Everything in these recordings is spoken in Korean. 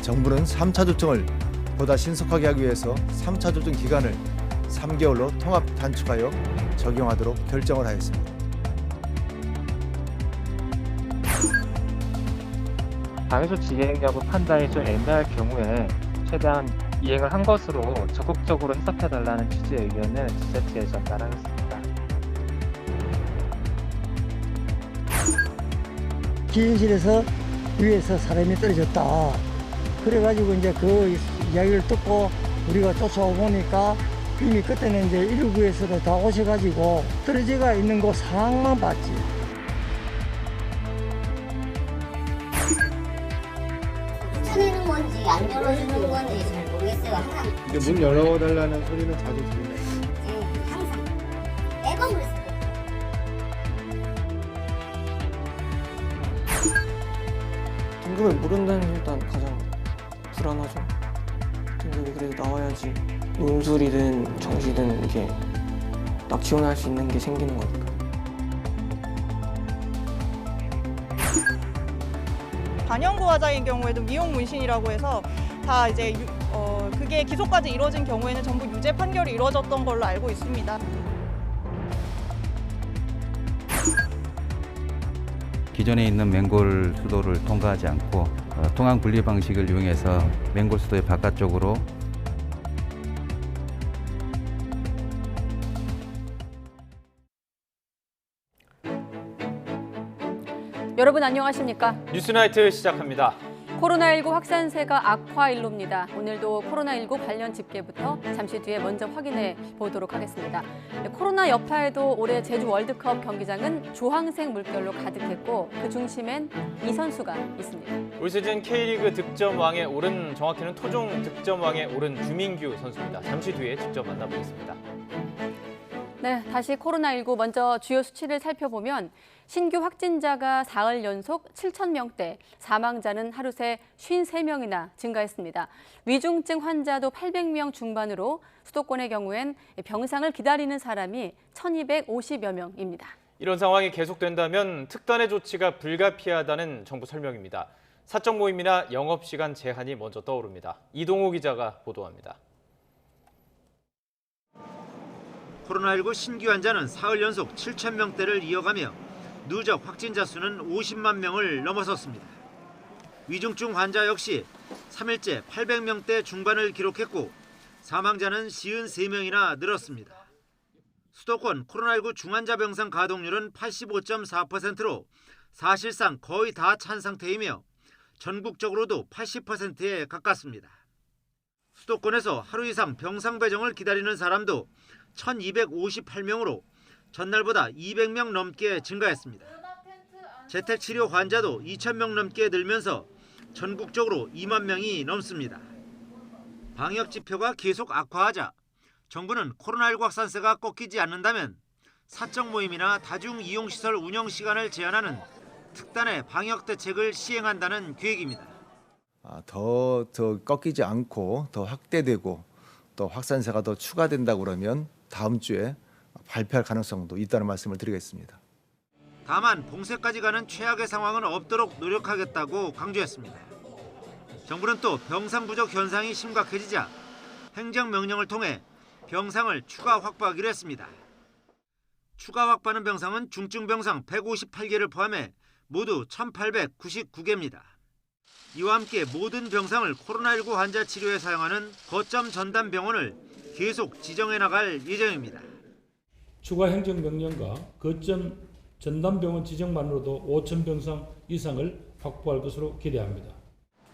정부는 3차 접종을 보다 신속하게 하기 위해서 3차 접종 기간을 3개월로 통합 단축하여 적용하도록 결정을 하였습니다. 방역조치 이행 여부 판단이 좀 애매할 경우에 최대한 이행을 한 것으로 적극적으로 해석해달라는 취지의 의견을 지자체에 전달하였습니다. 기인실에서 위에서 사람이 떨어졌다. 그래가지고 이제 그 이야기를 듣고 우리가 쫓아오보니까 이미 그때는 이제 119에서도 다 오셔가지고 떨어져가 있는 그 상황만 봤지. 쫓아내는 건지 안 열어주는 건지 잘 모르겠어요. 항상 근데 문 열어달라는 소리는 자주 들리네요. 항상 매번 그랬어요. 등급을 모른다는 게 일단 가장 불안하죠. 등급이 그래도 나와야지 논술이든 정시든 이게 딱 지원할 수 있는 게 생기는 거니까. 반영구 화자인 경우에도 미용 문신이라고 해서 다 이제 그게 기소까지 이루어진 경우에는 전부 유죄 판결이 이루어졌던 걸로 알고 있습니다. 기존에 있는 맹골 수도를 통과하지 않고 통항 분리 방식을 이용해서 맹골 수도의 바깥쪽으로 여러분 안녕하십니까? 뉴스나이트 시작합니다. 코로나19 확산세가 악화일로입니다. 오늘도 코로나19 관련 집계부터 잠시 뒤에 먼저 확인해 보도록 하겠습니다. 코로나 여파에도 올해 제주 월드컵 경기장은 주황색 물결로 가득했고 그 중심엔 이 선수가 있습니다. 올 시즌 K리그 득점왕에 오른, 정확히는 토종 득점왕에 오른 주민규 선수입니다. 잠시 뒤에 직접 만나보겠습니다. 네, 다시 코로나19 먼저 주요 수치를 살펴보면 신규 확진자가 사흘 연속 7,000명대, 사망자는 하루 새 53명이나 증가했습니다. 위중증 환자도 800명 중반으로 수도권의 경우엔 병상을 기다리는 사람이 1,250여 명입니다. 이런 상황이 계속된다면 특단의 조치가 불가피하다는 정부 설명입니다. 사적 모임이나 영업시간 제한이 먼저 떠오릅니다. 이동호 기자가 보도합니다. 코로나19 신규 환자는 사흘 연속 7,000명대를 이어가며 누적 확진자 수는 50만 명을 넘어섰습니다. 위중증 환자 역시 3일째 800명대 중반을 기록했고 사망자는 53명이나 늘었습니다. 수도권 코로나19 중환자 병상 가동률은 85.4%로 사실상 거의 다 찬 상태이며 전국적으로도 80%에 가깝습니다. 수도권에서 하루 이상 병상 배정을 기다리는 사람도 1,258명으로 전날보다 200명 넘게 증가했습니다. 재택치료 환자도 2,000명 넘게 늘면서 전국적으로 2만 명이 넘습니다. 방역 지표가 계속 악화하자 정부는 코로나19 확산세가 꺾이지 않는다면 사적 모임이나 다중이용시설 운영 시간을 제한하는 특단의 방역 대책을 시행한다는 계획입니다. 더 꺾이지 않고 더 확대되고 또 확산세가 더 추가된다고 그러면 다음 주에 발표할 가능성도 있다는 말씀을 드리겠습니다. 다만 봉쇄까지 가는 최악의 상황은 없도록 노력하겠다고 강조했습니다. 정부는 또 병상 부족 현상이 심각해지자 행정명령을 통해 병상을 추가 확보하기로 했습니다. 추가 확보하는 병상은 중증병상 158개를 포함해 모두 1,899개입니다. 이와 함께 모든 병상을 코로나19 환자 치료에 사용하는 거점 전담병원을 계속 지정해 나갈 예정입니다. 추가 행정명령과 거점 전담병원 지정만으로도 5,000병상 이상을 확보할 것으로 기대합니다.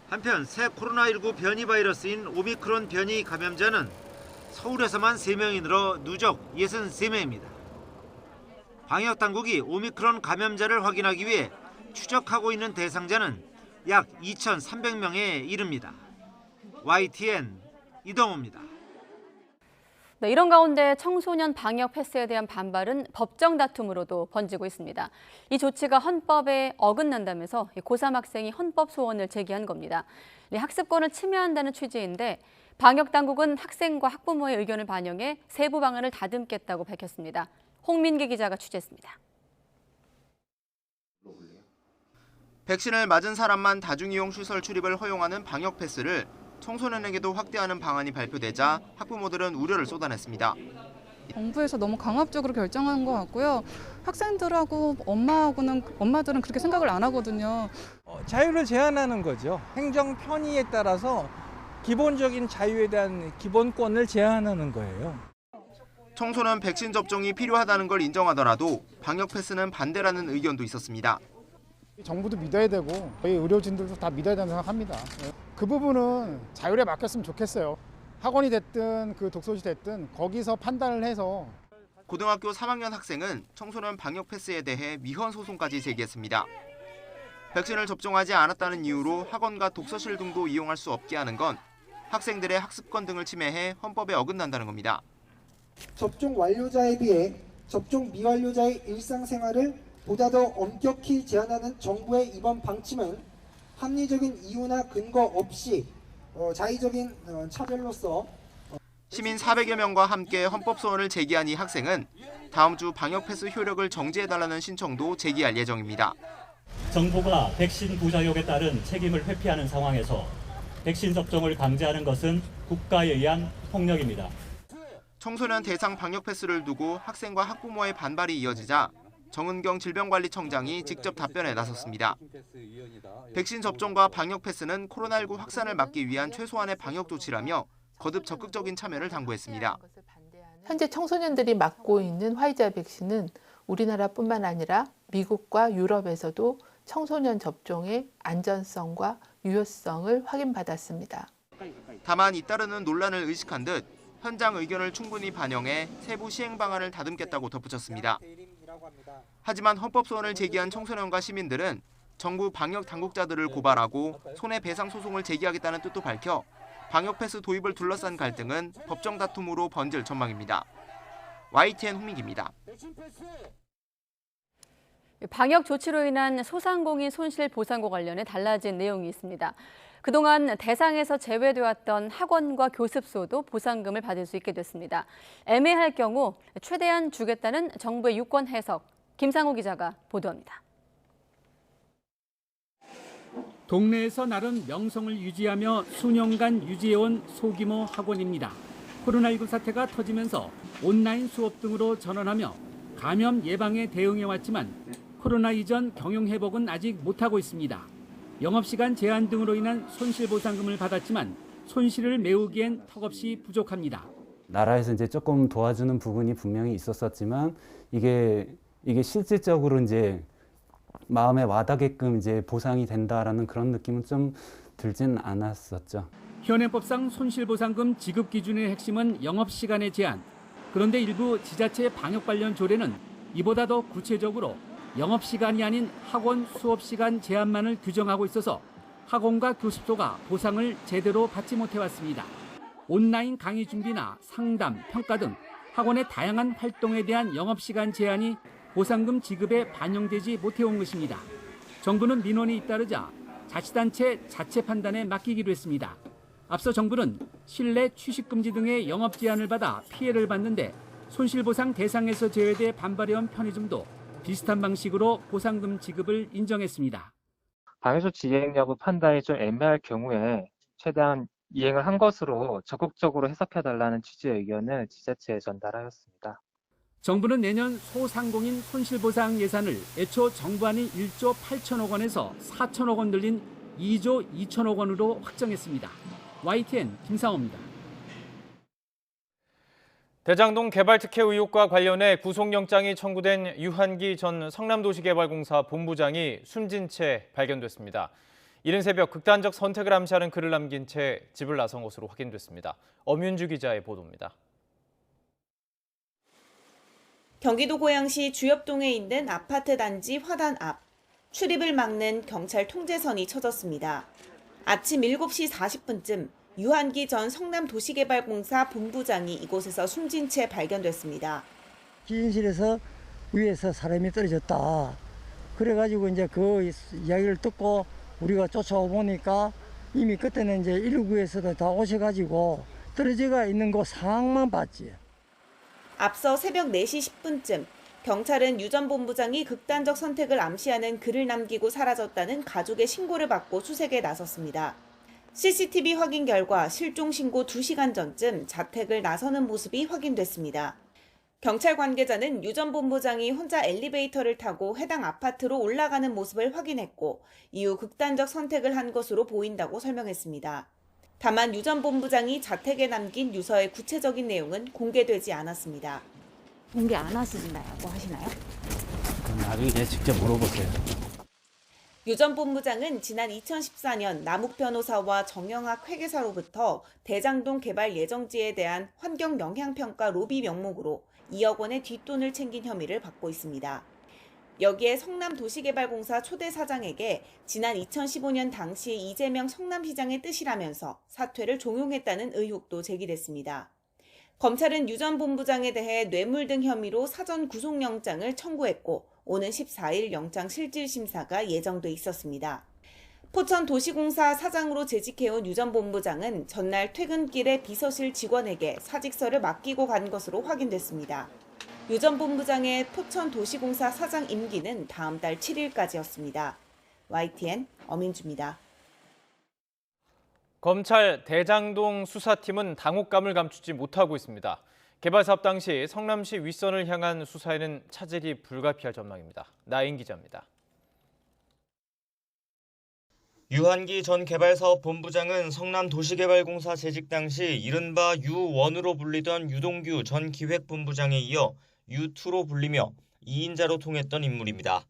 한편 새 코로나19 변이 바이러스인 오미크론 변이 감염자는 서울에서만 3명이 늘어 누적 63명입니다. 방역당국이 오미크론 감염자를 확인하기 위해 추적하고 있는 대상자는 약 2,300명에 이릅니다. YTN 이동호입니다. 네, 이런 가운데 청소년 방역 패스에 대한 반발은 법정 다툼으로도 번지고 있습니다. 이 조치가 헌법에 어긋난다면서 고3 학생이 헌법 소원을 제기한 겁니다. 학습권을 침해한다는 취지인데 방역 당국은 학생과 학부모의 의견을 반영해 세부 방안을 다듬겠다고 밝혔습니다. 홍민기 기자가 취재했습니다. 백신을 맞은 사람만 다중이용 시설 출입을 허용하는 방역 패스를 청소년에게도 확대하는 방안이 발표되자 학부모들은 우려를 쏟아냈습니다. 정부에서 너무 강압적으로 결정한 것 같고요. 학생들하고 엄마들은 그렇게 생각을 안 하거든요. 자유를 제한하는 거죠. 행정 편의에 따라서 기본적인 자유에 대한 기본권을 제한하는 거예요. 청소년 백신 접종이 필요하다는 걸 인정하더라도 방역 패스는 반대라는 의견도 있었습니다. 정부도 믿어야 되고 저희 의료진들도 다 믿어야 된다고 생각합니다. 그 부분은 자율에 맡겼으면 좋겠어요. 학원이 됐든 그 독서실 됐든 거기서 판단을 해서. 고등학교 3학년 학생은 청소년 방역 패스에 대해 위헌 소송까지 제기했습니다. 백신을 접종하지 않았다는 이유로 학원과 독서실 등도 이용할 수 없게 하는 건 학생들의 학습권 등을 침해해 헌법에 어긋난다는 겁니다. 접종 완료자에 비해 접종 미완료자의 일상생활을 보다 더 엄격히 제한하는 정부의 이번 방침은 합리적인 이유나 근거 없이 자의적인 차별로서 시민 400여 명과 함께 헌법 소원을 제기한 이 학생은 다음 주 방역 패스 효력을 정지해달라는 신청도 제기할 예정입니다. 정부가 백신 부작용에 따른 책임을 회피하는 상황에서 백신 접종을 강제하는 것은 국가에 의한 폭력입니다. 청소년 대상 방역 패스를 두고 학생과 학부모의 반발이 이어지자 정은경 질병관리청장이 직접 답변에 나섰습니다. 백신 접종과 방역 패스는 코로나19 확산을 막기 위한 최소한의 방역 조치라며 거듭 적극적인 참여를 당부했습니다. 현재 청소년들이 맞고 있는 화이자 백신은 우리나라뿐만 아니라 미국과 유럽에서도 청소년 접종의 안전성과 유효성을 확인받았습니다. 다만 잇따르는 논란을 의식한 듯 현장 의견을 충분히 반영해 세부 시행 방안을 다듬겠다고 덧붙였습니다. 하지만 헌법 소원을 제기한 청소년과 시민들은 정부 방역 당국자들을 고발하고 손해배상 소송을 제기하겠다는 뜻도 밝혀 방역 패스 도입을 둘러싼 갈등은 법정 다툼으로 번질 전망입니다. YTN 홍민기입니다. 방역 조치로 인한 소상공인 손실 보상과 관련해 달라진 내용이 있습니다. 그동안 대상에서 제외되었던 학원과 교습소도 보상금을 받을 수 있게 됐습니다. 애매할 경우 최대한 주겠다는 정부의 유권 해석, 김상호 기자가 보도합니다. 동네에서 나름 명성을 유지하며 수년간 유지해온 소규모 학원입니다. 코로나19 사태가 터지면서 온라인 수업 등으로 전환하며 감염 예방에 대응해왔지만 코로나 이전 경영 회복은 아직 못하고 있습니다. 영업시간 제한 등으로 인한 손실보상금을 받았지만 손실을 메우기엔 턱없이 부족합니다. 나라에서 이제 조금 도와주는 부분이 분명히 있었었지만 이게 실질적으로 이제 마음에 와닿게끔 이제 보상이 된다라는 그런 느낌은 좀 들진 않았었죠. 현행법상 손실보상금 지급 기준의 핵심은 영업시간의 제한. 그런데 일부 지자체 방역 관련 조례는 이보다 더 구체적으로 영업시간이 아닌 학원 수업시간 제한만을 규정하고 있어서 학원과 교습소가 보상을 제대로 받지 못해왔습니다. 온라인 강의 준비나 상담, 평가 등 학원의 다양한 활동에 대한 영업시간 제한이 보상금 지급에 반영되지 못해온 것입니다. 정부는 민원이 잇따르자 자치단체 자체 판단에 맡기기로 했습니다. 앞서 정부는 실내 취식금지 등의 영업 제한을 받아 피해를 봤는데 손실보상 대상에서 제외돼 반발해온 편의점도 비슷한 방식으로 보상금 지급을 인정했습니다. 방역조치 이행 여부 판단이 좀 애매할 경우에 최대한 이행을 한 것으로 적극적으로 해석해달라는 취지의 의견을 지자체에 전달하였습니다. 정부는 내년 소상공인 손실보상 예산을 애초 정부안이 1조 8천억 원에서 4천억 원 늘린 2조 2천억 원으로 확정했습니다. YTN 김상호입니다. 대장동 개발 특혜 의혹과 관련해 구속영장이 청구된 유한기 전 성남도시개발공사 본부장이 숨진 채 발견됐습니다. 이른 새벽 극단적 선택을 암시하는 글을 남긴 채 집을 나선 것으로 확인됐습니다. 엄윤주 기자의 보도입니다. 경기도 고양시 주엽동에 있는 아파트 단지 화단 앞, 출입을 막는 경찰 통제선이 쳐졌습니다. 아침 7시 40분쯤 유한기 전 성남도시개발공사 본부장이 이곳에서 숨진 채 발견됐습니다. 기인실에서 위에서 사람이 떨어졌다. 그래가지고 이제 그 이야기를 듣고 우리가 쫓아오 보니까 이미 그때는 이제 119에서도 다 오셔가지고 떨어져가 있는 그 상황만 봤지. 앞서 새벽 4시 10분쯤 경찰은 유 전 본부장이 극단적 선택을 암시하는 글을 남기고 사라졌다는 가족의 신고를 받고 수색에 나섰습니다. CCTV 확인 결과 실종 신고 2시간 전쯤 자택을 나서는 모습이 확인됐습니다. 경찰 관계자는 유 전 본부장이 혼자 엘리베이터를 타고 해당 아파트로 올라가는 모습을 확인했고 이후 극단적 선택을 한 것으로 보인다고 설명했습니다. 다만 유 전 본부장이 자택에 남긴 유서의 구체적인 내용은 공개되지 않았습니다. 공개 안 하신다고 하시나요? 나중에 직접 물어보세요. 유 전 본부장은 지난 2014년 남욱 변호사와 정영학 회계사로부터 대장동 개발 예정지에 대한 환경 영향평가 로비 명목으로 2억 원의 뒷돈을 챙긴 혐의를 받고 있습니다. 여기에 성남도시개발공사 초대 사장에게 지난 2015년 당시 이재명 성남시장의 뜻이라면서 사퇴를 종용했다는 의혹도 제기됐습니다. 검찰은 유 전 본부장에 대해 뇌물 등 혐의로 사전 구속영장을 청구했고 오는 14일 영장 실질심사가 예정돼 있었습니다. 포천도시공사 사장으로 재직해온 유 전 본부장은 전날 퇴근길에 비서실 직원에게 사직서를 맡기고 간 것으로 확인됐습니다. 유 전 본부장의 포천도시공사 사장 임기는 다음 달 7일까지였습니다. YTN 엄인주입니다. 검찰 대장동 수사팀은 당혹감을 감추지 못하고 있습니다. 개발 사업 당시 성남시 윗선을 향한 수사에는 차질이 불가피할 전망입니다. 나인 기자입니다. 유한기 전 개발사업본부장은 성남도시개발공사 재직 당시 이른바 U1으로 불리던 유동규 전 기획본부장에 이어 U2로 불리며 2인자로 통했던 인물입니다.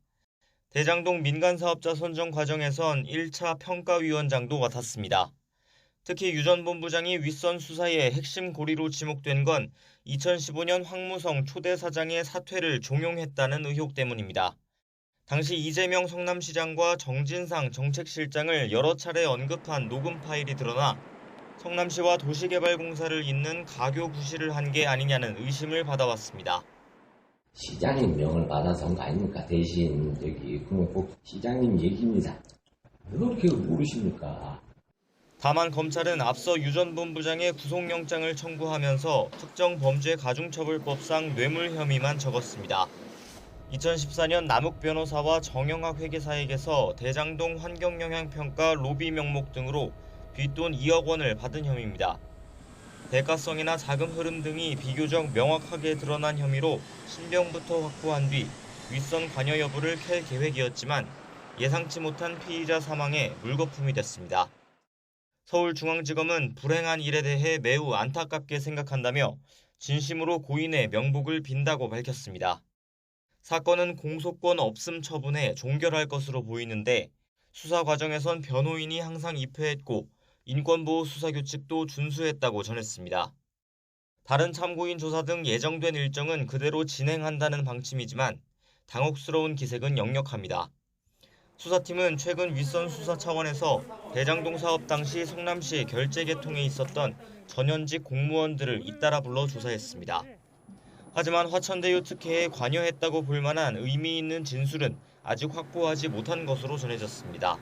대장동 민간사업자 선정 과정에선 1차 평가위원장도 맡았습니다. 특히 유 전 본부장이 윗선 수사의 핵심 고리로 지목된 건 2015년 황무성 초대 사장의 사퇴를 종용했다는 의혹 때문입니다. 당시 이재명 성남시장과 정진상 정책실장을 여러 차례 언급한 녹음 파일이 드러나 성남시와 도시개발공사를 잇는 가교 구실을 한 게 아니냐는 의심을 받아왔습니다. 시장님 명을 받아서 한 거 아닙니까? 대신 여기 꼭 시장님 얘기입니다. 왜 그렇게 모르십니까? 다만 검찰은 앞서 유 전 본부장의 구속영장을 청구하면서 특정 범죄 가중처벌법상 뇌물 혐의만 적었습니다. 2014년 남욱 변호사와 정영학 회계사에게서 대장동 환경영향평가 로비 명목 등으로 뒷돈 2억 원을 받은 혐의입니다. 대가성이나 자금 흐름 등이 비교적 명확하게 드러난 혐의로 신병부터 확보한 뒤 윗선 관여 여부를 캘 계획이었지만 예상치 못한 피의자 사망에 물거품이 됐습니다. 서울중앙지검은 불행한 일에 대해 매우 안타깝게 생각한다며 진심으로 고인의 명복을 빈다고 밝혔습니다. 사건은 공소권 없음 처분에 종결할 것으로 보이는데 수사 과정에선 변호인이 항상 입회했고 인권보호 수사규칙도 준수했다고 전했습니다. 다른 참고인 조사 등 예정된 일정은 그대로 진행한다는 방침이지만 당혹스러운 기색은 역력합니다. 수사팀은 최근 윗선 수사 차원에서 대장동 사업 당시 성남시 결재 계통에 있었던 전현직 공무원들을 잇따라 불러 조사했습니다. 하지만 화천대유 특혜에 관여했다고 볼 만한 의미 있는 진술은 아직 확보하지 못한 것으로 전해졌습니다.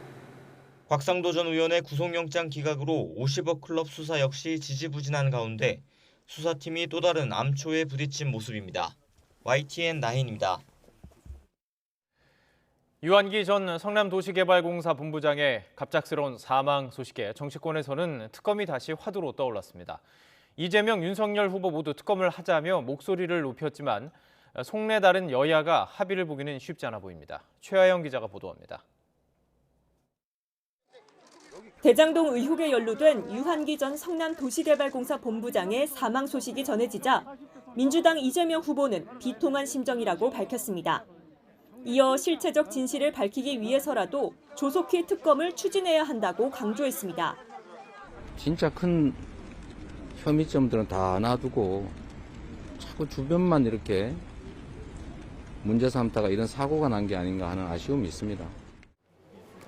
곽상도 전 의원의 구속영장 기각으로 50억 클럽 수사 역시 지지부진한 가운데 수사팀이 또 다른 암초에 부딪힌 모습입니다. YTN 나인입니다. 유한기 전 성남도시개발공사 본부장의 갑작스러운 사망 소식에 정치권에서는 특검이 다시 화두로 떠올랐습니다. 이재명, 윤석열 후보 모두 특검을 하자며 목소리를 높였지만 속내 다른 여야가 합의를 보기는 쉽지 않아 보입니다. 최하영 기자가 보도합니다. 대장동 의혹에 연루된 유한기 전 성남도시개발공사 본부장의 사망 소식이 전해지자 민주당 이재명 후보는 비통한 심정이라고 밝혔습니다. 이어 실체적 진실을 밝히기 위해서라도 조속히 특검을 추진해야 한다고 강조했습니다. 진짜 큰 혐의점들은 다 놔두고 자꾸 주변만 이렇게 문제 삼다가 이런 사고가 난 게 아닌가 하는 아쉬움이 있습니다.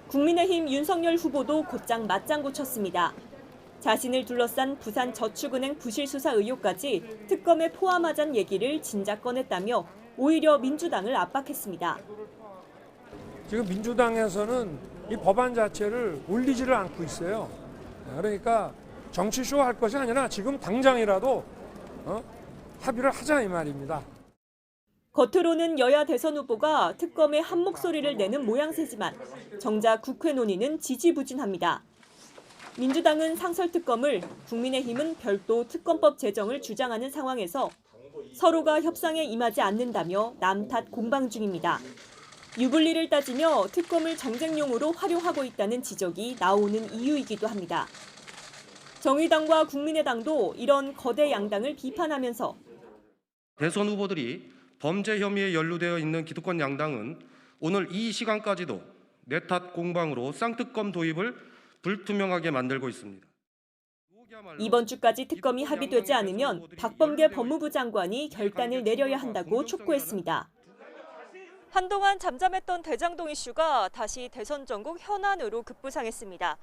국민의힘 윤석열 후보도 곧장 맞장구 쳤습니다. 자신을 둘러싼 부산저축은행 부실 수사 의혹까지 특검에 포함하자는 얘기를 진작 꺼냈다며 오히려 민주당을 압박했습니다. 지금 민주당에서는 이 법안 자체를 올리지를 않고 있어요. 그러니까 정치쇼 할 것이 아니라 지금 당장이라도 합의를 하자 이 말입니다. 겉으로는 여야 대선 후보가 특검에 한 목소리를 내는 모양새지만 정작 국회 논의는 지지부진합니다. 민주당은 상설특검을, 국민의힘은 별도 특검법 제정을 주장하는 상황에서 서로가 협상에 임하지 않는다며 남탓 공방 중입니다. 유불리를 따지며 특검을 정쟁용으로 활용하고 있다는 지적이 나오는 이유이기도 합니다. 정의당과 국민의당도 이런 거대 양당을 비판하면서 대선 후보들이 범죄 혐의에 연루되어 있는 기득권 양당은 오늘 이 시간까지도 내탓 공방으로 쌍특검 도입을 불투명하게 만들고 있습니다. 이번 주까지 특검이 합의되지 않으면 박범계 법무부 장관이 결단을 내려야 한다고 촉구했습니다. 한동안 잠잠했던 대장동 이슈가 다시 대선 전국 현안으로 급부상했습니다.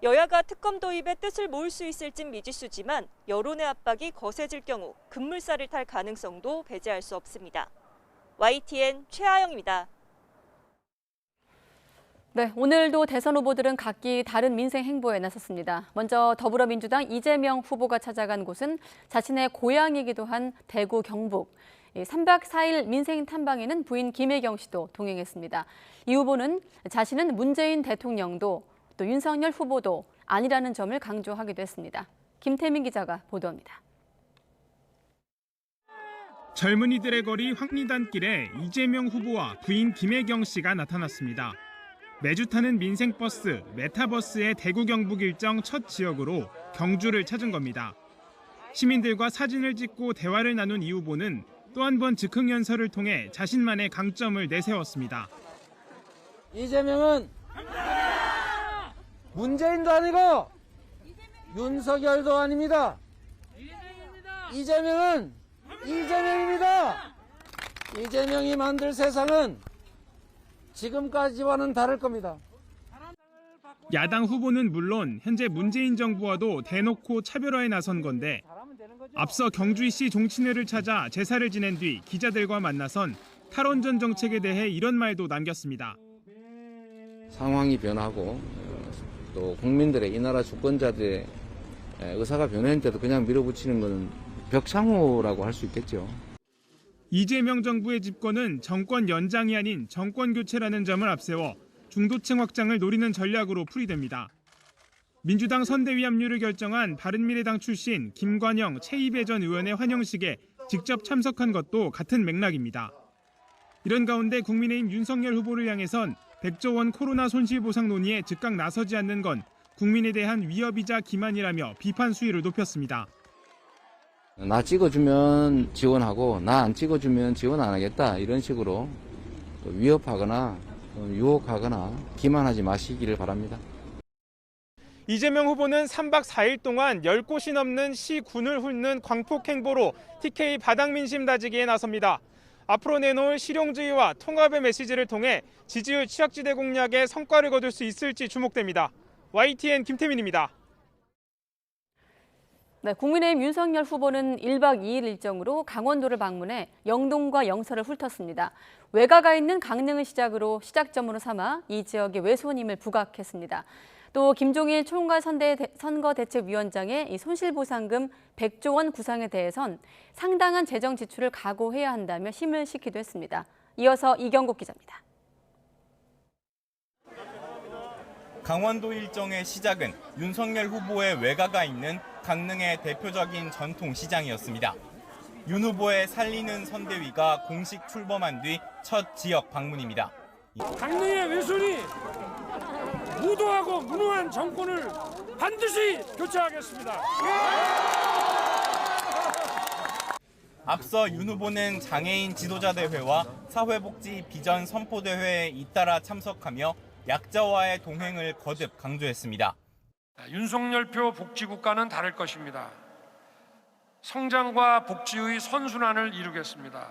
여야가 특검 도입에 뜻을 모을 수 있을진 미지수지만 여론의 압박이 거세질 경우 급물살을 탈 가능성도 배제할 수 없습니다. YTN 최하영입니다. 네, 오늘도 대선 후보들은 각기 다른 민생 행보에 나섰습니다. 먼저 더불어민주당 이재명 후보가 찾아간 곳은 자신의 고향이기도 한 대구 경북. 3박 4일 민생 탐방에는 부인 김혜경 씨도 동행했습니다. 이 후보는 자신은 문재인 대통령도 또 윤석열 후보도 아니라는 점을 강조하기도 했습니다. 김태민 기자가 보도합니다. 젊은이들의 거리 황리단길에 이재명 후보와 부인 김혜경 씨가 나타났습니다. 매주 타는 민생버스, 메타버스의 대구 경북 일정 첫 지역으로 경주를 찾은 겁니다. 시민들과 사진을 찍고 대화를 나눈 이 후보는 또 한 번 즉흥연설을 통해 자신만의 강점을 내세웠습니다. 이재명은 문재인도 아니고 윤석열도 아닙니다. 이재명은 이재명입니다. 이재명이 만들 세상은 지금까지와는 다를 겁니다. 야당 후보는 물론 현재 문재인 정부와도 대놓고 차별화에 나선 건데 앞서 경주시 종친회를 찾아 제사를 지낸 뒤 기자들과 만나선 탈원전 정책에 대해 이런 말도 남겼습니다. 상황이 변하고 또 국민들의 이 나라 주권자들의 의사가 변했는데도 그냥 밀어붙이는 것은 벽창호라고 할 수 있겠죠. 이재명 정부의 집권은 정권 연장이 아닌 정권 교체라는 점을 앞세워 중도층 확장을 노리는 전략으로 풀이됩니다. 민주당 선대위 합류를 결정한 바른미래당 출신 김관영, 최이배 전 의원의 환영식에 직접 참석한 것도 같은 맥락입니다. 이런 가운데 국민의힘 윤석열 후보를 향해선 100조 원 코로나 손실보상 논의에 즉각 나서지 않는 건 국민에 대한 위협이자 기만이라며 비판 수위를 높였습니다. 나 찍어주면 지원하고 나 안 찍어주면 지원 안 하겠다 이런 식으로 위협하거나 유혹하거나 기만하지 마시기를 바랍니다. 이재명 후보는 3박 4일 동안 10곳이 넘는 시군을 훑는 광폭행보로 TK 바닥민심 다지기에 나섭니다. 앞으로 내놓을 실용주의와 통합의 메시지를 통해 지지율 취약지대 공략에 성과를 거둘 수 있을지 주목됩니다. YTN 김태민입니다. 네, 국민의힘 윤석열 후보는 1박 2일 일정으로 강원도를 방문해 영동과 영서를 훑었습니다. 외가가 있는 강릉을 시작점으로 삼아 이 지역의 외손임을 부각했습니다. 또 김종일 총괄선거대책위원장의 손실보상금 100조 원 구상에 대해선 상당한 재정 지출을 각오해야 한다며 힘을 싣기도 했습니다. 이어서 이경국 기자입니다. 강원도 일정의 시작은 윤석열 후보의 외가가 있는 강릉의 대표적인 전통시장이었습니다. 윤 후보의 살리는 선대위가 공식 출범한 뒤 첫 지역 방문입니다. 강릉의 외손이 무도하고 무능한 정권을 반드시 교체하겠습니다. 앞서 윤 후보는 장애인 지도자대회와 사회복지 비전 선포대회에 잇따라 참석하며 약자와의 동행을 거듭 강조했습니다. 윤석열표 복지국가는 다를 것입니다. 성장과 복지의 선순환을 이루겠습니다.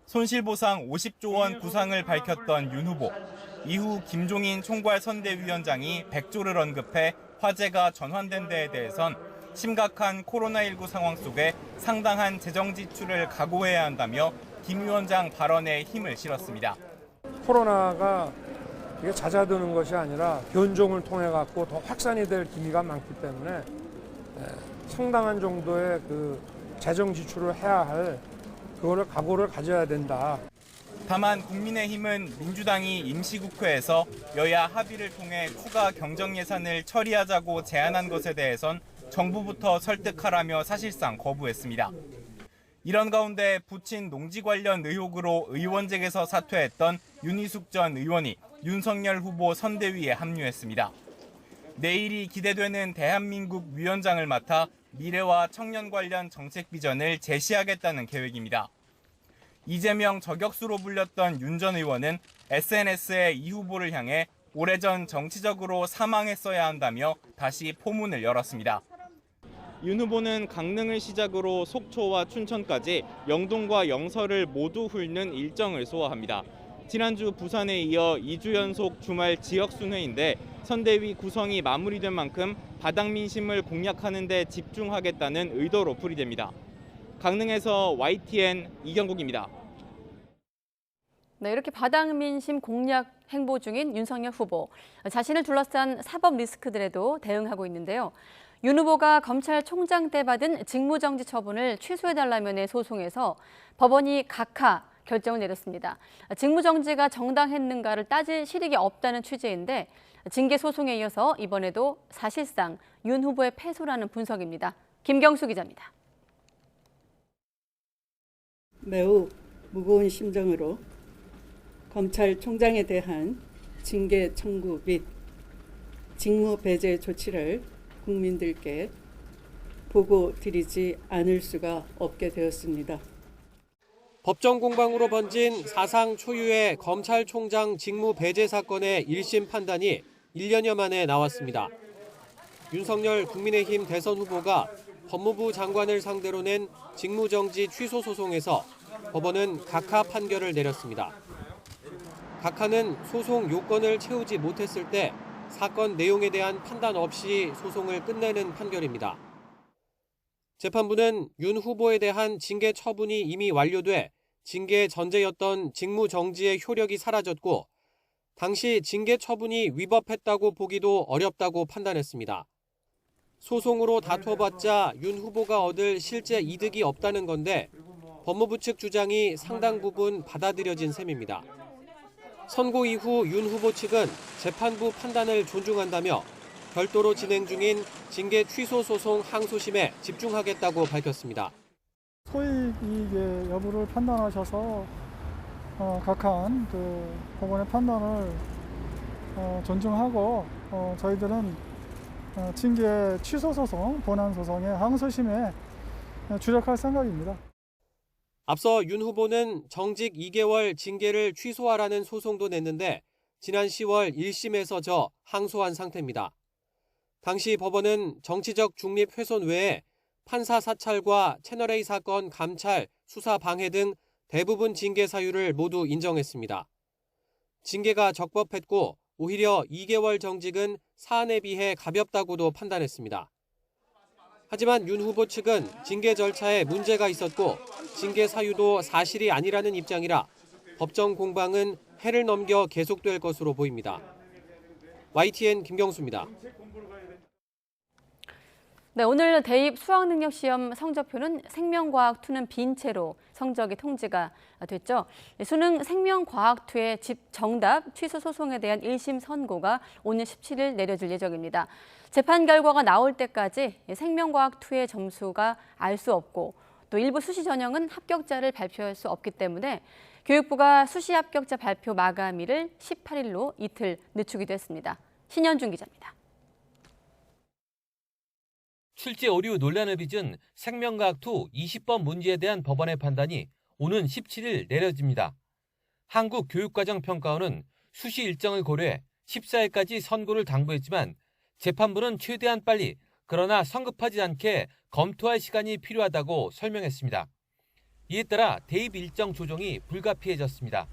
손실보상 50조 원 구상을 밝혔던 윤 후보. 이후 김종인 총괄선대위원장이 100조를 언급해 화제가 전환된 데에 대해선 심각한 코로나19 상황 속에 상당한 재정 지출을 각오해야 한다며 김 위원장 발언에 힘을 실었습니다. 코로나가 이게 잦아드는 것이 아니라 변종을 통해 갖고 더 확산이 될 기미가 많기 때문에 상당한 정도의 그 재정 지출을 해야 할 그거를 각오를 가져야 된다. 다만 국민의힘은 민주당이 임시국회에서 여야 합의를 통해 추가 경정 예산을 처리하자고 제안한 것에 대해선 정부부터 설득하라며 사실상 거부했습니다. 이런 가운데 부친 농지 관련 의혹으로 의원직에서 사퇴했던 윤희숙 전 의원이 윤석열 후보 선대위에 합류했습니다. 내일이 기대되는 대한민국 위원장을 맡아 미래와 청년 관련 정책 비전을 제시하겠다는 계획입니다. 이재명 저격수로 불렸던 윤 전 의원은 SNS에 이 후보를 향해 오래전 정치적으로 사망했어야 한다며 다시 포문을 열었습니다. 윤 후보는 강릉을 시작으로 속초와 춘천까지 영동과 영서를 모두 훑는 일정을 소화합니다. 지난주 부산에 이어 2주 연속 주말 지역 순회인데 선대위 구성이 마무리된 만큼 바닥 민심을 공략하는 데 집중하겠다는 의도로 풀이됩니다. 강릉에서 YTN 이경국입니다. 네, 이렇게 바닥 민심 공략 행보 중인 윤석열 후보. 자신을 둘러싼 사법 리스크들에도 대응하고 있는데요. 윤 후보가 검찰총장 때 받은 직무정지 처분을 취소해달라면의 소송에서 법원이 각하 결정을 내렸습니다. 직무정지가 정당했는가를 따질 실익이 없다는 취지인데 징계 소송에 이어서 이번에도 사실상 윤 후보의 패소라는 분석입니다. 김경수 기자입니다. 매우 무거운 심정으로 검찰총장에 대한 징계 청구 및 직무 배제 조치를 국민들께 보고드리지 않을 수가 없게 되었습니다. 법정 공방으로 번진 사상 초유의 검찰총장 직무 배제 사건의 1심 판단이 1년여 만에 나왔습니다. 윤석열 국민의힘 대선 후보가 법무부 장관을 상대로 낸 직무정지 취소 소송에서 법원은 각하 판결을 내렸습니다. 각하는 소송 요건을 채우지 못했을 때 사건 내용에 대한 판단 없이 소송을 끝내는 판결입니다. 재판부는 윤 후보에 대한 징계 처분이 이미 완료돼 징계 전제였던 직무정지의 효력이 사라졌고 당시 징계 처분이 위법했다고 보기도 어렵다고 판단했습니다. 소송으로 다퉈봤자 윤 후보가 얻을 실제 이득이 없다는 건데 법무부 측 주장이 상당 부분 받아들여진 셈입니다. 선고 이후 윤 후보 측은 재판부 판단을 존중한다며 별도로 진행 중인 징계 취소 소송 항소심에 집중하겠다고 밝혔습니다. 소이익의 여부를 판단하셔서 각한 법원의 판단을 존중하고 저희들은 징계 취소 소송, 본안 소송의 항소심에 주력할 생각입니다. 앞서 윤 후보는 정직 2개월 징계를 취소하라는 소송도 냈는데 지난 10월 1심에서 져 항소한 상태입니다. 당시 법원은 정치적 중립 훼손 외에 판사 사찰과 채널A 사건 감찰, 수사 방해 등 대부분 징계 사유를 모두 인정했습니다. 징계가 적법했고 오히려 2개월 정직은 사안에 비해 가볍다고도 판단했습니다. 하지만 윤 후보 측은 징계 절차에 문제가 있었고 징계 사유도 사실이 아니라는 입장이라 법정 공방은 해를 넘겨 계속될 것으로 보입니다. YTN 김경수입니다. 네, 오늘 대입 수학능력시험 성적표는 생명과학2는 빈 채로 성적이 통지가 됐죠. 수능 생명과학2의 정답 취소 소송에 대한 1심 선고가 오늘 17일 내려질 예정입니다. 재판 결과가 나올 때까지 생명과학2의 점수가 알 수 없고 또 일부 수시 전형은 합격자를 발표할 수 없기 때문에 교육부가 수시 합격자 발표 마감일을 18일로 이틀 늦추기도 했습니다. 신현준 기자입니다. 출제 오류 논란을 빚은 생명과학2 20번 문제에 대한 법원의 판단이 오는 17일 내려집니다. 한국교육과정평가원은 수시 일정을 고려해 14일까지 선고를 당부했지만 재판부는 최대한 빨리 그러나 성급하지 않게 검토할 시간이 필요하다고 설명했습니다. 이에 따라 대입 일정 조정이 불가피해졌습니다.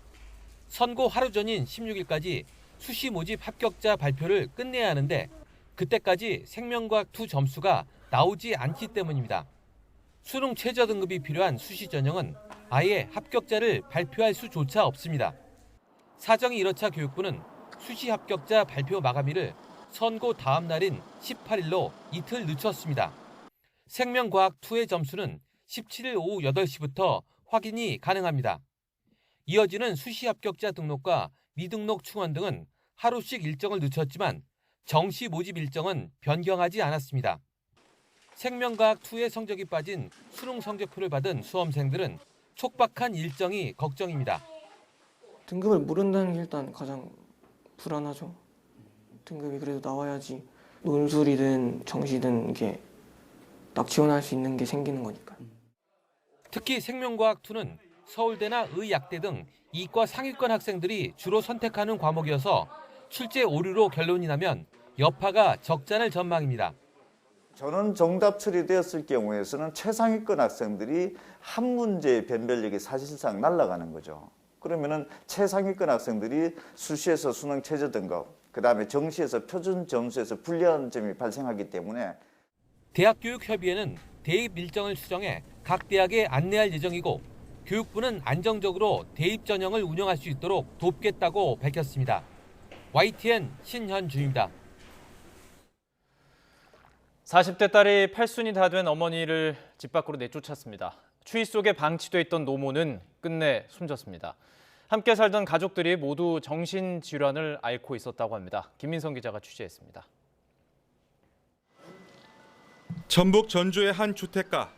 선고 하루 전인 16일까지 수시 모집 합격자 발표를 끝내야 하는데 그때까지 생명과학2 점수가 나오지 않기 때문입니다. 수능 최저 등급이 필요한 수시 전형은 아예 합격자를 발표할 수조차 없습니다. 사정이 이렇자 교육부는 수시 합격자 발표 마감일을 선고 다음 날인 18일로 이틀 늦췄습니다. 생명과학2의 점수는 17일 오후 8시부터 확인이 가능합니다. 이어지는 수시 합격자 등록과 미등록 충원 등은 하루씩 일정을 늦췄지만 정시 모집 일정은 변경하지 않았습니다. 생명과학2의 성적이 빠진 수능 성적표를 받은 수험생들은 촉박한 일정이 걱정입니다. 등급을 모른다는 게 일단 가장 불안하죠. 등급이 그래도 나와야지 논술이든 정시든 이게 딱 지원할 수 있는 게 생기는 거니까. 특히 생명과학2는 서울대나 의약대 등 이과 상위권 학생들이 주로 선택하는 과목이어서 출제 오류로 결론이 나면 여파가 적잖을 전망입니다. 저는 정답 처리되었을 경우에서는 최상위권 학생들이 한 문제의 변별력이 사실상 날아가는 거죠. 그러면은 최상위권 학생들이 수시에서 수능 최저 등급, 그다음에 정시에서 표준 점수에서 불리한 점이 발생하기 때문에 대학교육협의회는 대입 일정을 수정해 각 대학에 안내할 예정이고 교육부는 안정적으로 대입 전형을 운영할 수 있도록 돕겠다고 밝혔습니다. YTN 신현주입니다. 40대 딸이 팔순이 다 된 어머니를 집 밖으로 내쫓았습니다. 추위 속에 방치돼 있던 노모는 끝내 숨졌습니다. 함께 살던 가족들이 모두 정신질환을 앓고 있었다고 합니다. 김민성 기자가 취재했습니다. 전북 전주의 한 주택가.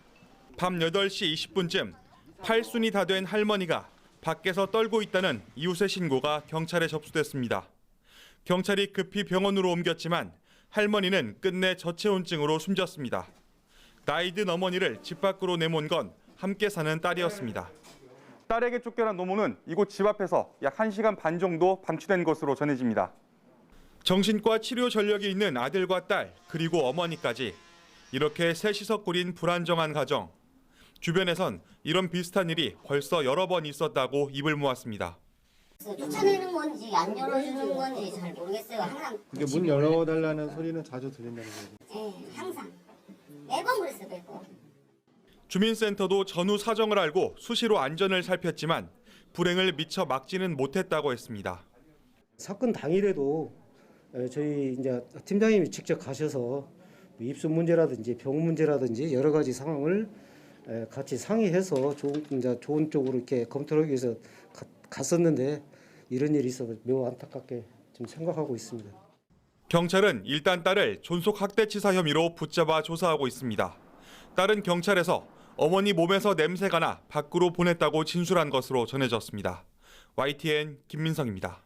밤 8시 20분쯤 팔순이 다 된 할머니가 밖에서 떨고 있다는 이웃의 신고가 경찰에 접수됐습니다. 경찰이 급히 병원으로 옮겼지만 할머니는 끝내 저체온증으로 숨졌습니다. 나이 든 어머니를 집 밖으로 내몬 건 함께 사는 딸이었습니다. 딸에게 쫓겨난 노모는 이곳 집 앞에서 약 1시간 반 정도 방치된 것으로 전해집니다. 정신과 치료 전력이 있는 아들과 딸 그리고 어머니까지 이렇게 셋이서 꾸린 불안정한 가정. 주변에선 이런 비슷한 일이 벌써 여러 번 있었다고 입을 모았습니다. 쫓아내는 건지 안 열어주는 건지 잘 모르겠어요. 항상 이게 문 열어달라는 소리는 자주 들린다는 거죠? 네, 항상 매번 그랬어요. 매번. 주민센터도 전후 사정을 알고 수시로 안전을 살폈지만 불행을 미처 막지는 못했다고 했습니다. 사건 당일에도 저희 이제 팀장님이 직접 가셔서 입수 문제라든지 병원 문제라든지 여러 가지 상황을 같이 상의해서 좋은 쪽으로 이렇게 검토하기 위해서 갔었는데 이런 일이 있어서 매우 안타깝게 좀 생각하고 있습니다. 경찰은 일단 딸을 존속학대치사 혐의로 붙잡아 조사하고 있습니다. 딸은 경찰에서 어머니 몸에서 냄새가 나 밖으로 보냈다고 진술한 것으로 전해졌습니다. YTN 김민성입니다.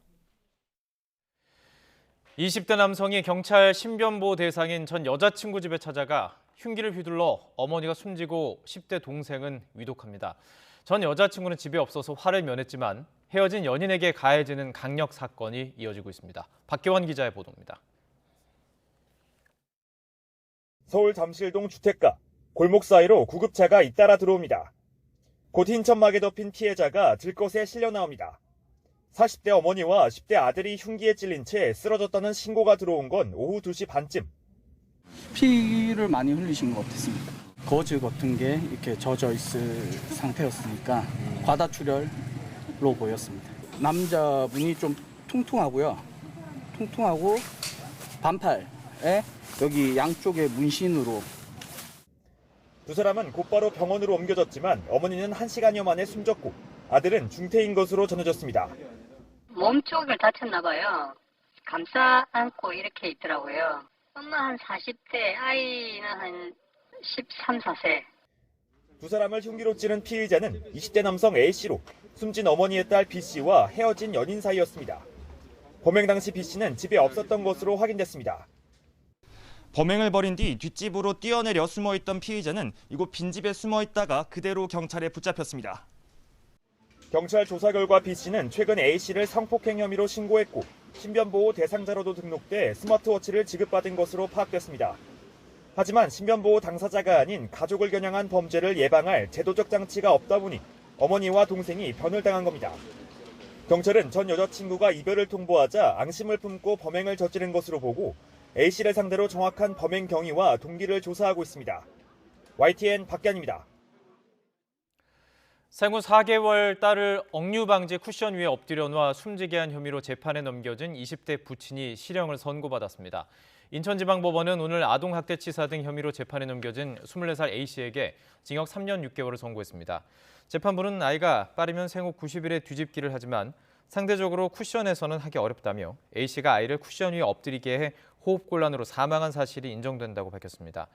20대 남성이 경찰 신변보호 대상인 전 여자친구 집에 찾아가 흉기를 휘둘러 어머니가 숨지고 10대 동생은 위독합니다. 전 여자친구는 집에 없어서 화를 면했지만 헤어진 연인에게 가해지는 강력 사건이 이어지고 있습니다. 박계원 기자의 보도입니다. 서울 잠실동 주택가, 골목 사이로 구급차가 잇따라 들어옵니다. 곧 흰 천막에 덮인 피해자가 들것에 실려 나옵니다. 40대 어머니와 10대 아들이 흉기에 찔린 채 쓰러졌다는 신고가 들어온 건 오후 2시 반쯤. 피를 많이 흘리신 것 같았습니다. 거즈 같은 게 이렇게 젖어 있을 상태였으니까 과다출혈로 보였습니다. 남자분이 좀 퉁퉁하고요. 퉁퉁하고 반팔에 여기 양쪽에 문신으로. 두 사람은 곧바로 병원으로 옮겨졌지만 어머니는 1시간여 만에 숨졌고 아들은 중태인 것으로 전해졌습니다. 몸 쪽을 다쳤나 봐요. 감싸 안고 이렇게 있더라고요. 엄마 한 40대, 아이는 한 13, 14세. 두 사람을 흉기로 찌른 피의자는 20대 남성 A씨로 숨진 어머니의 딸 B씨와 헤어진 연인 사이였습니다. 범행 당시 B씨는 집에 없었던 것으로 확인됐습니다. 범행을 벌인 뒤 뒷집으로 뛰어내려 숨어있던 피의자는 이곳 빈집에 숨어있다가 그대로 경찰에 붙잡혔습니다. 경찰 조사 결과 B씨는 최근 A씨를 성폭행 혐의로 신고했고 신변보호 대상자로도 등록돼 스마트워치를 지급받은 것으로 파악됐습니다. 하지만 신변보호 당사자가 아닌 가족을 겨냥한 범죄를 예방할 제도적 장치가 없다 보니 어머니와 동생이 변을 당한 겁니다. 경찰은 전 여자친구가 이별을 통보하자 앙심을 품고 범행을 저지른 것으로 보고 A씨를 상대로 정확한 범행 경위와 동기를 조사하고 있습니다. YTN 박기환입니다. 생후 4개월 딸을 억류방지 쿠션 위에 엎드려 놔 숨지게 한 혐의로 재판에 넘겨진 20대 부친이 실형을 선고받았습니다. 인천지방법원은 오늘 아동학대치사 등 혐의로 재판에 넘겨진 24살 A씨에게 징역 3년 6개월을 선고했습니다. 재판부는 아이가 빠르면 생후 90일에 뒤집기를 하지만 상대적으로 쿠션에서는 하기 어렵다며 A씨가 아이를 쿠션 위에 엎드리게 해 호흡곤란으로 사망한 사실이 인정된다고 밝혔습니다.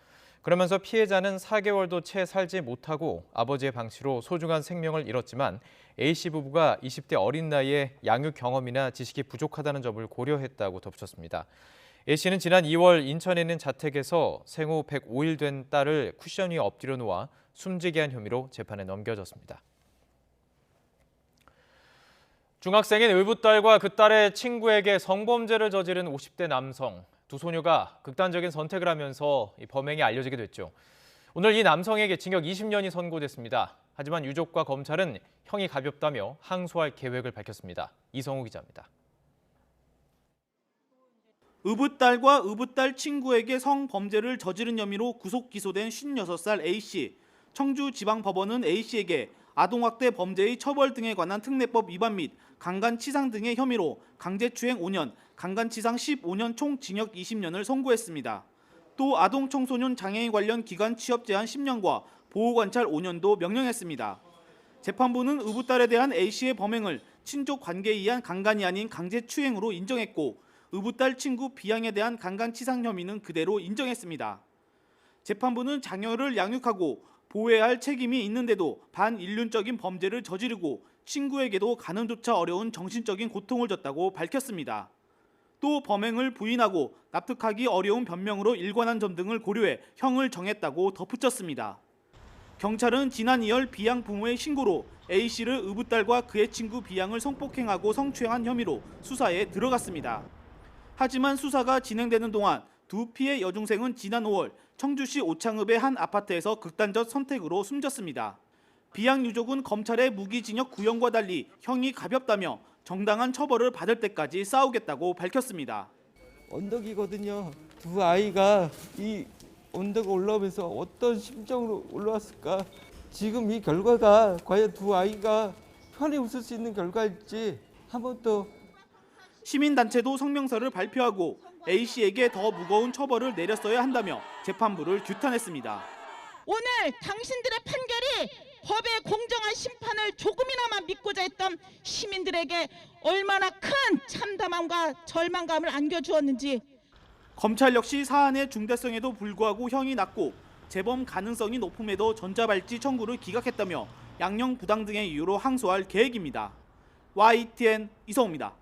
그러면서 피해자는 4개월도 채 살지 못하고 아버지의 방치로 소중한 생명을 잃었지만 A씨 부부가 20대 어린 나이에 양육 경험이나 지식이 부족하다는 점을 고려했다고 덧붙였습니다. A씨는 지난 2월 인천에 있는 자택에서 생후 105일 된 딸을 쿠션 위에 엎드려 놓아 숨지게 한 혐의로 재판에 넘겨졌습니다. 중학생인 의붓딸과 그 딸의 친구에게 성범죄를 저지른 50대 남성. 두 소녀가 극단적인 선택을 하면서 이 범행이 알려지게 됐죠. 오늘 이 남성에게 징역 20년이 선고됐습니다. 하지만 유족과 검찰은 형이 가볍다며 항소할 계획을 밝혔습니다. 이성우 기자입니다. 의붓딸과 의붓딸 친구에게 성범죄를 저지른 혐의로 구속 기소된 56살 A씨. 청주지방법원은 A씨에게 아동학대 범죄의 처벌 등에 관한 특례법 위반 및 강간치상 등의 혐의로 강제추행 5년, 강간치상 15년 총 징역 20년을 선고했습니다. 또 아동청소년 장애인 관련 기관 취업 제한 10년과 보호관찰 5년도 명령했습니다. 재판부는 의붓딸에 대한 A씨의 범행을 친족 관계에 의한 강간이 아닌 강제추행으로 인정했고 의붓딸 친구 B양에 대한 강간치상 혐의는 그대로 인정했습니다. 재판부는 자녀를 양육하고 보호해야 할 책임이 있는데도 반인륜적인 범죄를 저지르고 친구에게도 가늠조차 어려운 정신적인 고통을 줬다고 밝혔습니다. 또 범행을 부인하고 납득하기 어려운 변명으로 일관한 점 등을 고려해 형을 정했다고 덧붙였습니다. 경찰은 지난 2월 B양 부모의 신고로 A씨를 의붓딸과 그의 친구 B양을 성폭행하고 성추행한 혐의로 수사에 들어갔습니다. 하지만 수사가 진행되는 동안 두 피해 여중생은 지난 5월 청주시 오창읍의 한 아파트에서 극단적 선택으로 숨졌습니다. B양 유족은 검찰의 무기징역 구형과 달리 형이 가볍다며 정당한 처벌을 받을 때까지 싸우겠다고 밝혔습니다. 언덕이거든요. 두 아이가 이 언덕 올라오면서 어떤 심정으로 올라왔을까? 지금 이 결과가 과연 두 아이가 편히 웃을 수 있는 결과일지 한 번 더. 시민단체도 성명서를 발표하고 A씨에게 더 무거운 처벌을 내렸어야 한다며 재판부를 규탄했습니다. 오늘 당신들의 판결이 법의 공정한 심판을 조금이나마 믿고자 했던 시민들에게 얼마나 큰 참담함과 절망감을 안겨주었는지. 검찰 역시 사안의 중대성에도 불구하고 형이 낮고 재범 가능성이 높음에도 전자발찌 청구를 기각했다며 양형 부당 등의 이유로 항소할 계획입니다. YTN 이성우입니다.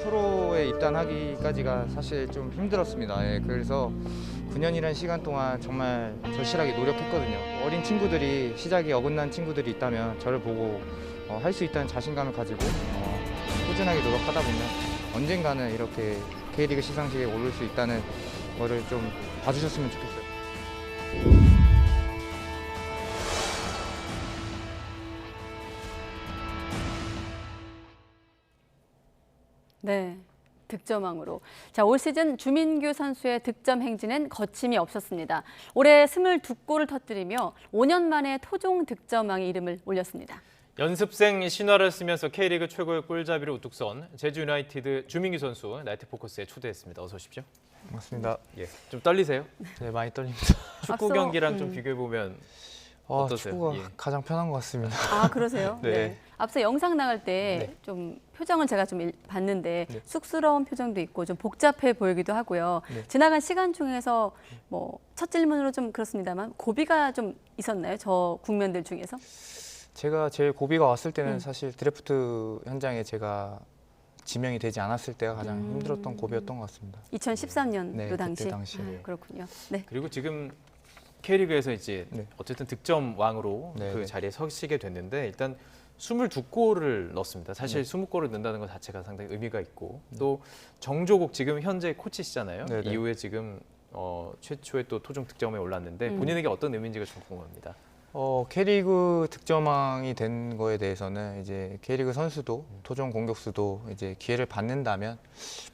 프로에 입단하기까지가 사실 좀 힘들었습니다. 예, 그래서 9년이라는 시간 동안 정말 절실하게 노력했거든요. 어린 친구들이 시작이 어긋난 친구들이 있다면 저를 보고 할 수 있다는 자신감을 가지고 꾸준하게 노력하다 보면 언젠가는 이렇게 K리그 시상식에 오를 수 있다는 거를 좀 봐주셨으면 좋겠어요. 네, 득점왕으로. 자, 올 시즌 주민규 선수의 득점 행진엔 거침이 없었습니다. 올해 22골을 터뜨리며 5년 만에 토종 득점왕의 이름을 올렸습니다. 연습생 신화를 쓰면서 K리그 최고의 골잡이로 우뚝 선 제주 유나이티드 주민규 선수 나이트포커스에 초대했습니다. 어서 오십시오. 반갑습니다. 예, 좀 떨리세요? 네, 많이 떨립니다. 축구 경기랑 좀 비교해 보면 어떠세요? 축구가 예. 가장 편한 것 같습니다. 아, 그러세요? 네. 앞서 영상 나갈 때 좀 표정은 제가 좀 봤는데 쑥스러운 표정도 있고 좀 복잡해 보이기도 하고요. 지나간 시간 중에서 뭐 첫 질문으로 좀 그렇습니다만 고비가 좀 있었나요? 저 국면들 중에서? 제가 제일 고비가 왔을 때는 사실 드래프트 현장에 제가 지명이 되지 않았을 때가 가장 힘들었던 고비였던 것 같습니다. 2013년도 네, 당시? 그때 당시에. 그렇군요. 네. 그리고 지금 K리그에서 이제 어쨌든 득점 왕으로 그 자리에 서시게 됐는데 일단 22골을 넣었습니다. 사실 20골을 넣는다는 것 자체가 상당히 의미가 있고 또 정조국 지금 현재 코치시잖아요. 네네. 이후에 지금 최초의 또 토종 득점에 올랐는데 본인에게 어떤 의미인지가 좀 궁금합니다. K리그 득점왕이 된 거에 대해서는 이제 K리그 선수도 토종 공격수도 이제 기회를 받는다면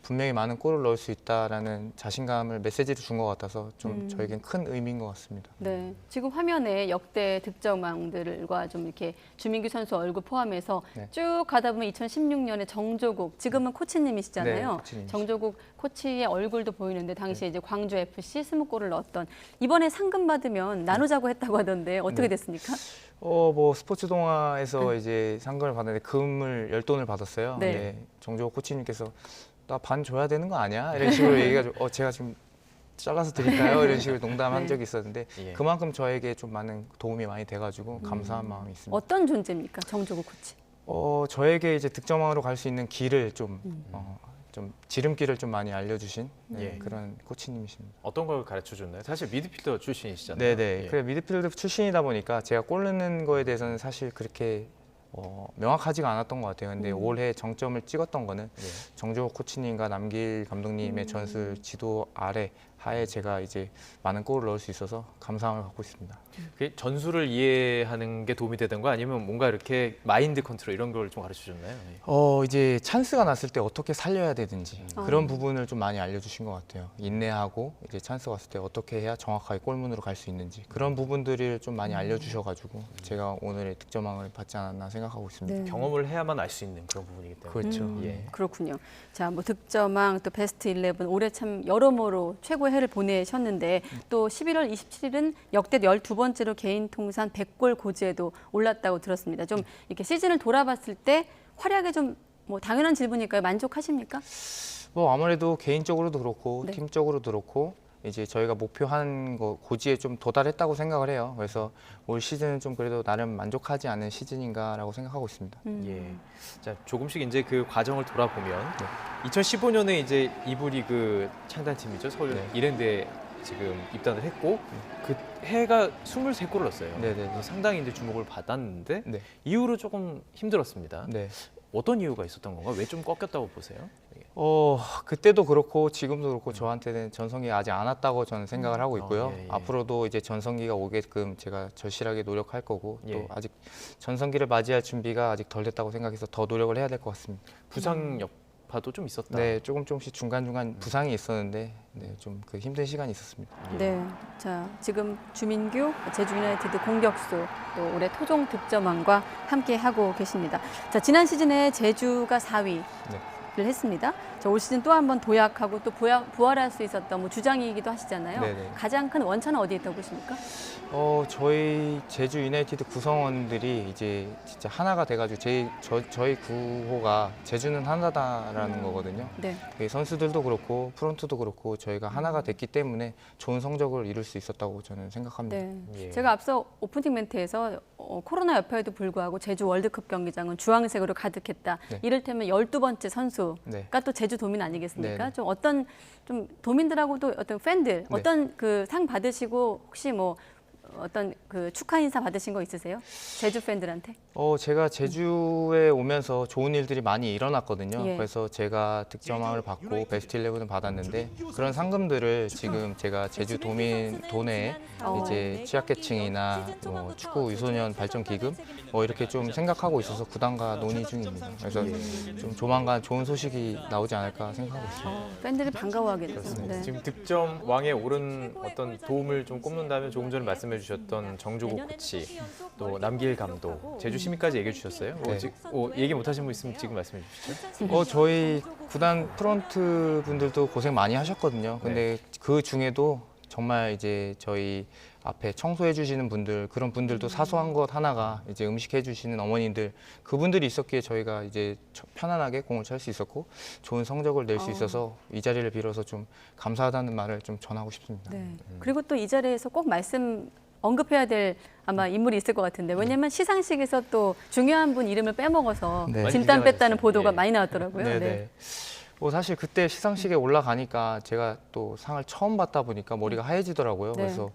분명히 많은 골을 넣을 수 있다라는 자신감을 메시지를 준 것 같아서 좀 저에겐 큰 의미인 것 같습니다. 네, 지금 화면에 역대 득점왕들과 좀 이렇게 주민규 선수 얼굴 포함해서 쭉 가다 보면 2016년에 정조국, 지금은 코치님이시잖아요. 네, 코치님이시죠. 정조국 코치의 얼굴도 보이는데 당시에 이제 광주 FC 20골을 넣었던 이번에 상금 받으면 나누자고 했다고 하던데 어떻게 됐습니까? 뭐 스포츠 동아에서 이제 상금을 받았는데 금을 10돈을 받았어요. 네. 네, 정조국 코치님께서 나 반 줘야 되는 거 아니야? 이런 식으로 얘기해가지고 제가 지금 잘라서 드릴까요? 이런 식으로 농담한 적이 있었는데 그만큼 저에게 좀 많은 도움이 많이 돼가지고 감사한 마음이 있습니다. 어떤 존재입니까, 정조국 코치? 저에게 이제 득점왕으로 갈 수 있는 길을 좀 지름길을 좀 많이 알려주신 그런 코치님이십니다. 어떤 걸 가르쳐 줬나요? 사실 미드필더 출신이시잖아요. 네네. 그래 미드필더 출신이다 보니까 제가 골 넣는 거에 대해서는 사실 그렇게 명확하지가 않았던 것 같아요. 근데 올해 정점을 찍었던 거는 정조국 코치님과 남길 감독님의 전술 지도 하에 제가 이제 많은 골을 넣을 수 있어서 감사함을 갖고 있습니다. 그 전술을 이해하는 게 도움이 되던 거 아니면 뭔가 이렇게 마인드 컨트롤 이런 걸 좀 가르쳐 줬나요? 이제 찬스가 났을 때 어떻게 살려야 되든지 그런 부분을 좀 많이 알려주신 것 같아요. 인내하고 이제 찬스가 왔을 때 어떻게 해야 정확하게 골문으로 갈 수 있는지 그런 부분들을 좀 많이 알려주셔가지고 제가 오늘의 득점왕을 받지 않았나 생각하고 있습니다. 네. 경험을 해야만 알 수 있는 그런 부분이기 때문에. 그렇죠. 그렇군요. 자, 뭐 득점왕 또 베스트 11 올해 참 여러모로 최고의 해를 보내셨는데 또 11월 27일은 역대 12번째로 개인 통산 100골 고지에도 올랐다고 들었습니다. 좀 이렇게 시즌을 돌아봤을 때 활약에 좀 뭐 당연한 질문일까요? 만족하십니까? 뭐 아무래도 개인적으로도 그렇고 팀적으로도 그렇고 이제 저희가 목표한 거 고지에 좀 도달했다고 생각을 해요. 그래서 올 시즌은 좀 그래도 나름 만족하지 않은 시즌인가라고 생각하고 있습니다. 예. 자, 조금씩 이제 그 과정을 돌아보면 2015년에 이제 2부 리그 창단팀이죠. 서울 이랜드에 지금 입단을 했고 그 해가 23골을 넣었어요. 네네. 상당히 이제 주목을 받았는데 네. 이후로 조금 힘들었습니다. 네. 어떤 이유가 있었던 건가? 왜 좀 꺾였다고 보세요? 그때도 그렇고 지금도 그렇고 저한테는 전성기가 아직 안 왔다고 저는 생각을 하고 있고요. 앞으로도 이제 전성기가 오게끔 제가 절실하게 노력할 거고 또 아직 전성기를 맞이할 준비가 아직 덜 됐다고 생각해서 더 노력을 해야 될 것 같습니다. 부상 여파도 좀 있었다. 네, 조금씩 중간중간 부상이 있었는데 좀 그 힘든 시간이 있었습니다. 네, 자 지금 주민규 제주 유나이티드 공격수 또 올해 토종 득점왕과 함께 하고 계십니다. 자 지난 시즌에 제주가 4위를 했습니다. 자, 올 시즌 또 한 번 도약하고 또 부활할 수 있었던 뭐 주장이기도 하시잖아요. 네네. 가장 큰 원천은 어디에 있다고 보십니까? 저희 제주 유나이티드 구성원들이 이제 진짜 하나가 돼가지고 저희 구호가 제주는 하나다라는 거거든요. 네. 선수들도 그렇고 프론트도 그렇고 저희가 하나가 됐기 때문에 좋은 성적을 이룰 수 있었다고 저는 생각합니다. 네. 제가 앞서 오프닝 멘트에서 코로나 여파에도 불구하고 제주 월드컵 경기장은 주황색으로 가득했다. 이를테면 12번째 선수가 또 제주 도민 아니겠습니까? 좀 어떤 좀 도민들하고도 어떤 팬들 어떤 그 상 받으시고 혹시 뭐 어떤 그 축하 인사 받으신 거 있으세요? 제주 팬들한테? 제가 제주에 오면서 좋은 일들이 많이 일어났거든요. 그래서 제가 득점왕을 받고 베스트 11을 받았는데 그런 상금들을 지금 제가 제주 도민 도내에 이제 취약계층이나 뭐 축구 유소년 발전 기금 뭐 이렇게 좀 생각하고 있어서 구단과 논의 중입니다. 그래서 좀 조만간 좋은 소식이 나오지 않을까 생각하고 있습니다. 팬들이 반가워하겠네요. 네. 지금 득점 왕에 오른 어떤 도움을 좀 꼽는다면 조금 전에 말씀해 주셨던 정조국 코치, 또 남길 감독, 제주 시민까지 얘기해 주셨어요. 얘기 못 하신 분 있으면 지금 말씀해 주시죠. 저희 구단 프런트 분들도 고생 많이 하셨거든요. 근데 그 중에도 정말 이제 저희 앞에 청소해 주시는 분들, 그런 분들도 사소한 것 하나가 이제 음식 해 주시는 어머님들, 그분들이 있었기에 저희가 이제 편안하게 공을 찰 수 있었고 좋은 성적을 낼 수 있어서 이 자리를 빌어서 좀 감사하다는 말을 좀 전하고 싶습니다. 네. 그리고 또 이 자리에서 꼭 언급해야 될 아마 인물이 있을 것 같은데, 왜냐면 시상식에서 또 중요한 분 이름을 빼먹어서 네. 진땀 뺐다는 보도가 예. 많이 나왔더라고요. 네네. 네. 뭐 사실 그때 시상식에 올라가니까 제가 또 상을 처음 받다 보니까 머리가 하얘지더라고요. 네. 그래서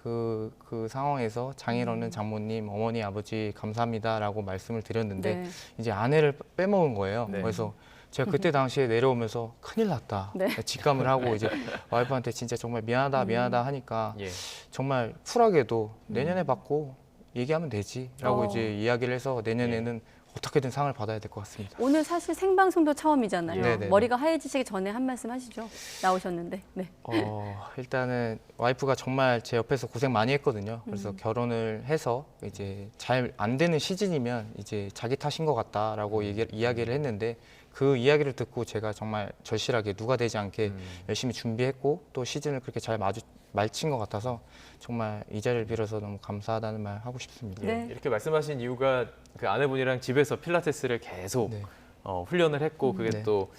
그 상황에서 장인어른, 장모님, 어머니, 아버지 감사합니다라고 말씀을 드렸는데 네. 이제 아내를 빼먹은 거예요. 네. 그래서 제가 그때 당시에 내려오면서 큰일 났다. 네. 직감을 하고 이제 와이프한테 진짜 정말 미안하다 하니까 예. 정말 쿨하게도 내년에 받고 얘기하면 되지라고 이제 이야기를 해서 내년에는 어떻게든 상을 받아야 될 것 같습니다. 오늘 사실 생방송도 처음이잖아요. 네네. 머리가 하얘지시기 전에 한 말씀 하시죠. 나오셨는데. 네. 일단은 와이프가 정말 제 옆에서 고생 많이 했거든요. 그래서 결혼을 해서 이제 잘 안 되는 시즌이면 이제 자기 탓인 것 같다라고 이야기를 했는데, 그 이야기를 듣고 제가 정말 절실하게 누가 되지 않게 열심히 준비했고 또 시즌을 그렇게 잘 말친 것 같아서 정말 이 자리를 빌어서 너무 감사하다는 말 하고 싶습니다. 네. 이렇게 말씀하신 이유가 그 아내분이랑 집에서 필라테스를 계속 네. 훈련을 했고 그게 네. 또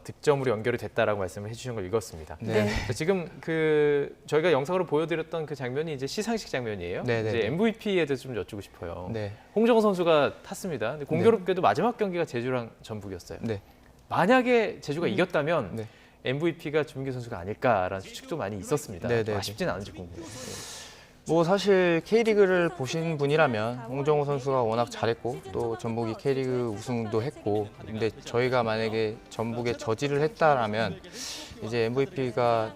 득점으로 연결이 됐다라고 말씀을 해주신 걸 읽었습니다. 네. 지금 그 저희가 영상으로 보여드렸던 그 장면이 이제 시상식 장면이에요. 네, 네, 이제 네. MVP에 대해서 좀 여쭈고 싶어요. 네. 홍정호 선수가 탔습니다. 근데 공교롭게도 마지막 경기가 제주랑 전북이었어요. 네. 만약에 제주가 이겼다면 네. MVP가 주민규 선수가 아닐까라는 추측도 많이 있었습니다. 네, 네, 아쉽지는 않은지 궁금해요. 뭐 사실 K리그를 보신 분이라면 홍정호 선수가 워낙 잘했고 또 전북이 K리그 우승도 했고, 근데 저희가 만약에 전북에 저지를 했다라면 이제 MVP가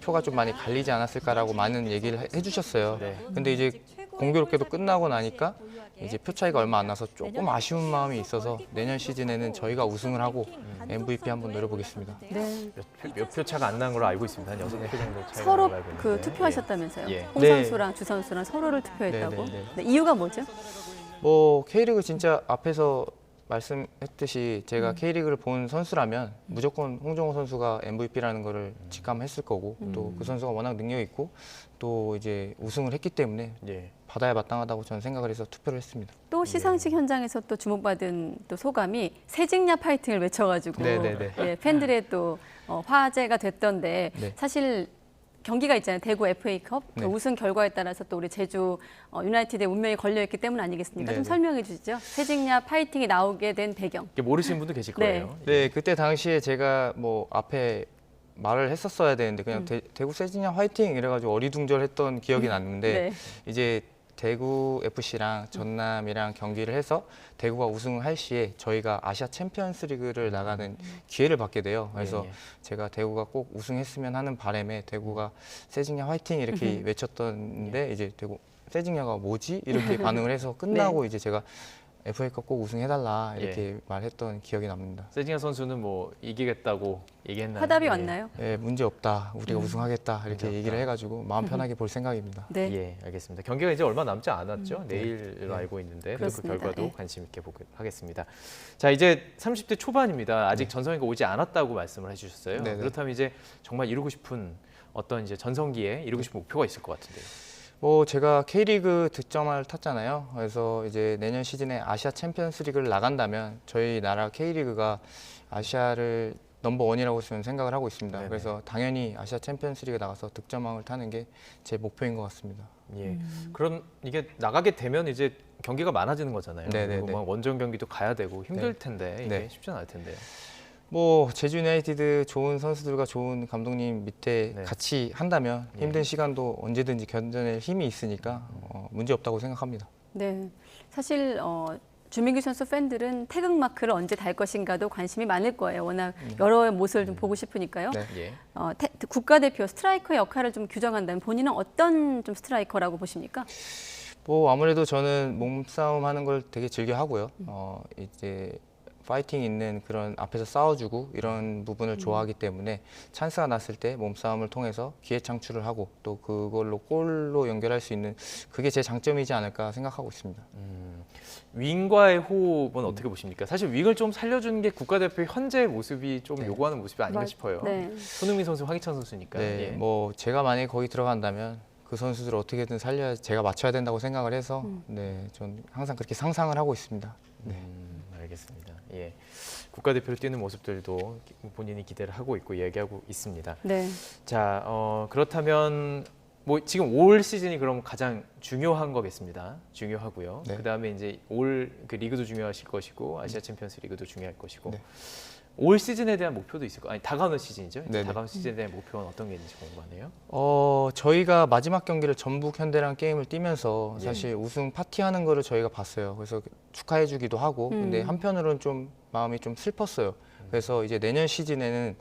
표가 좀 많이 갈리지 않았을까라고 많은 얘기를 해주셨어요. 근데 이제 공교롭게도 끝나고 나니까 이제 표 차이가 얼마 안 나서 조금 아쉬운 마음이 있어서 내년 시즌에는 저희가 우승을 하고 MVP 한번 노려보겠습니다. 네. 몇 표 차가 안 난 걸로 알고 있습니다. 한 6표 정도 차이가 서로 나고 알고 있는데. 그 투표하셨다면서요. 예. 홍 네. 선수랑 주 선수랑 서로를 투표했다고. 네, 네, 네, 이유가 뭐죠? 뭐 K리그 진짜 앞에서 말씀했듯이 제가 K리그를 본 선수라면 무조건 홍정호 선수가 MVP라는 거를 직감했을 거고 또 그 선수가 워낙 능력이 있고 또 이제 우승을 했기 때문에 받아야 마땅하다고 저는 생각을 해서 투표를 했습니다. 또 시상식 현장에서 또 주목받은 또 소감이 새직야 파이팅을 외쳐가지고 네네네. 예, 팬들의 또 화제가 됐던데, 네. 사실 경기가 있잖아요. 대구 FA컵 그 네. 우승 결과에 따라서 또 우리 제주 유나이티드의 운명이 걸려있기 때문 아니겠습니까? 좀 네네. 설명해 주시죠. 새직야 파이팅이 나오게 된 배경. 이게 모르시는 분도 계실 네. 거예요. 네, 그때 당시에 제가 뭐 앞에 말을 했었어야 되는데 그냥 대구 세징야 화이팅 이래가지고 어리둥절했던 기억이 났는데 네. 이제 대구 FC랑 전남이랑 경기를 해서 대구가 우승을 할 시에 저희가 아시아 챔피언스 리그를 나가는 기회를 받게 돼요. 그래서 제가 대구가 꼭 우승했으면 하는 바람에 대구가 세징야 화이팅 이렇게 외쳤던데 이제 대구 세징야가 뭐지? 이렇게 반응을 해서 끝나고 이제 제가 FA컵 꼭 우승해달라 이렇게 말했던 기억이 납니다. 세징야 선수는 뭐 이기겠다고 얘기했나요? 화답이 왔나요? 네, 문제 없다. 우리가 우승하겠다. 이렇게 문제 얘기를 없다. 해가지고 마음 편하게 볼 생각입니다. 네. 예, 알겠습니다. 경기가 이제 얼마 남지 않았죠. 내일로 알고 있는데 그 그렇습니다. 결과도 예. 관심 있게 보도록 하겠습니다. 자, 이제 30대 초반입니다. 아직 전성기가 오지 않았다고 말씀을 해주셨어요. 네네. 그렇다면 이제 정말 이루고 싶은 어떤 이제 전성기에 이루고 싶은 목표가 있을 것 같은데요. 뭐 제가 K리그 득점을 탔잖아요. 그래서 이제 내년 시즌에 아시아 챔피언스 리그를 나간다면 저희 나라 K리그가 아시아를 넘버원이라고 저는 생각을 하고 있습니다. 네네. 그래서 당연히 아시아 챔피언스 리그 나가서 득점왕을 타는 게 제 목표인 것 같습니다. 예. 그럼 이게 나가게 되면 이제 경기가 많아지는 거잖아요. 네네네. 그리고 막 원정 경기도 가야 되고 힘들 네. 텐데 이게 네. 쉽지는 않을 텐데요. 뭐 제주 유나이티드 좋은 선수들과 좋은 감독님 밑에 네. 같이 한다면 힘든 시간도 언제든지 견뎌낼 힘이 있으니까 문제 없다고 생각합니다. 네, 사실 주민규 선수 팬들은 태극 마크를 언제 달 것인가도 관심이 많을 거예요. 워낙 여러 모습을 좀 보고 싶으니까요. 네. 예. 국가대표 스트라이커의 역할을 좀 규정한다면 본인은 어떤 좀 스트라이커라고 보십니까? 뭐 아무래도 저는 몸싸움 하는 걸 되게 즐겨 하고요. 이제 파이팅 있는 그런 앞에서 싸워주고 이런 부분을 좋아하기 때문에 찬스가 났을 때 몸싸움을 통해서 기회 창출을 하고 또 그걸로 골로 연결할 수 있는 그게 제 장점이지 않을까 생각하고 있습니다. 윙과의 호흡은 어떻게 보십니까? 사실 윙을 좀 살려주는 게 국가대표 현재의 모습이 좀 요구하는 모습이 아닌가 싶어요. 네. 손흥민 선수, 황희찬 선수니까. 네, 예. 뭐 제가 만약에 거기 들어간다면 그 선수들을 어떻게든 살려야 제가 맞춰야 된다고 생각을 해서 네, 전 항상 그렇게 상상을 하고 있습니다. 네. 알겠습니다. 예. 국가대표를 뛰는 모습들도 본인이 기대를 하고 있고 얘기하고 있습니다. 네. 자, 그렇다면 뭐 지금 올 시즌이 그럼 가장 중요한 거겠습니다. 중요하고요. 네. 그다음에 이제 올 그 리그도 중요하실 것이고 아시아 챔피언스 리그도 중요할 것이고 올 시즌에 대한 목표도 있을 거예요. 아니 다가오는 시즌이죠. 네네. 다가오는 시즌에 대한 목표는 어떤 게 있는지 궁금하네요. 저희가 마지막 경기를 전북 현대랑 게임을 뛰면서 예. 사실 우승 파티하는 거를 저희가 봤어요. 그래서 축하해주기도 하고, 근데 한편으로는 좀 마음이 좀 슬펐어요. 그래서 이제 내년 시즌에는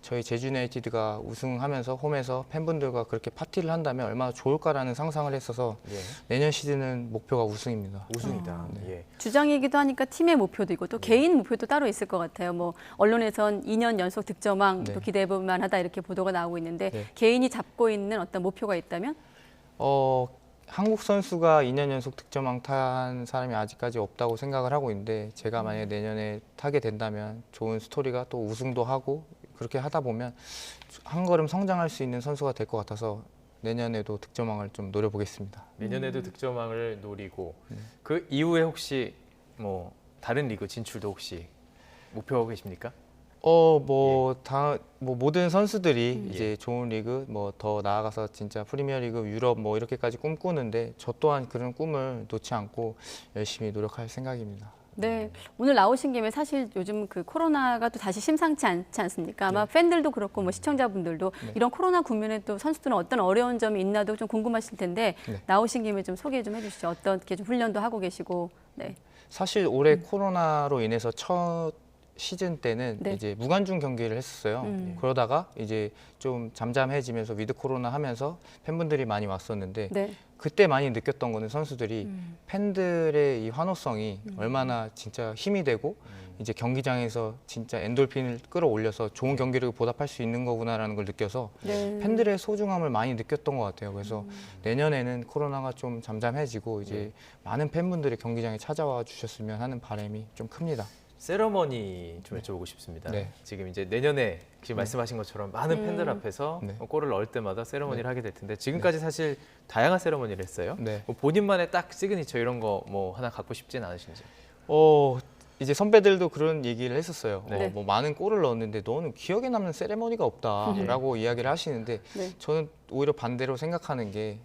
저희 제주 유나이티드가 우승하면서 홈에서 팬분들과 그렇게 파티를 한다면 얼마나 좋을까라는 상상을 했어서 예. 내년 시즌은 목표가 우승입니다. 우승이다. 예. 주장이기도 하니까 팀의 목표도 있고 또 개인 목표도 따로 있을 것 같아요. 뭐 언론에선 2년 연속 득점왕 또 기대해볼 만하다 이렇게 보도가 나오고 있는데 개인이 잡고 있는 어떤 목표가 있다면? 한국 선수가 2년 연속 득점왕 탄 사람이 아직까지 없다고 생각을 하고 있는데 제가 만약에 내년에 타게 된다면 좋은 스토리가 또 우승도 하고 그렇게 하다 보면 한 걸음 성장할 수 있는 선수가 될 것 같아서 내년에도 득점왕을 좀 노려보겠습니다. 내년에도 득점왕을 노리고 그 이후에 혹시 뭐 다른 리그 진출도 혹시 목표하고 계십니까? 모든 선수들이 이제 좋은 리그, 뭐 더 나아가서 진짜 프리미어리그, 유럽 뭐 이렇게까지 꿈꾸는데 저 또한 그런 꿈을 놓지 않고 열심히 노력할 생각입니다. 네, 오늘 나오신 김에 사실 요즘 그 코로나가 또 다시 심상치 않지 않습니까? 아마 팬들도 그렇고 뭐 시청자분들도 이런 코로나 국면에 또 선수들은 어떤 어려운 점이 있나도 좀 궁금하실 텐데 나오신 김에 좀 소개 좀 해주시죠. 어떻게 좀 훈련도 하고 계시고. 네. 사실 올해 코로나로 인해서 첫 시즌 때는 이제 무관중 경기를 했었어요. 그러다가 이제 좀 잠잠해지면서 위드 코로나 하면서 팬분들이 많이 왔었는데 그때 많이 느꼈던 거는 선수들이 팬들의 이 환호성이 얼마나 진짜 힘이 되고 이제 경기장에서 진짜 엔돌핀을 끌어올려서 좋은 경기를 보답할 수 있는 거구나라는 걸 느껴서 팬들의 소중함을 많이 느꼈던 것 같아요. 그래서 내년에는 코로나가 좀 잠잠해지고 이제 많은 팬분들이 경기장에 찾아와 주셨으면 하는 바람이 좀 큽니다. 세러머니 좀 여쭤보고 싶습니다. 지금 이제 내년에 지금 말씀하신 것처럼 많은 팬들 앞에서 골을 넣을 때마다 세러머니를 하게 될 텐데 지금까지 사실 다양한 세러머니를 했어요. 뭐 본인만의 딱 시그니처 이런 거 뭐 하나 갖고 싶진 않으신지? 이제 선배들도 그런 얘기를 했었어요. 뭐 많은 골을 넣었는데 너는 기억에 남는 세레머니가 없다라고 이야기를 하시는데 저는 오히려 반대로 생각하는 게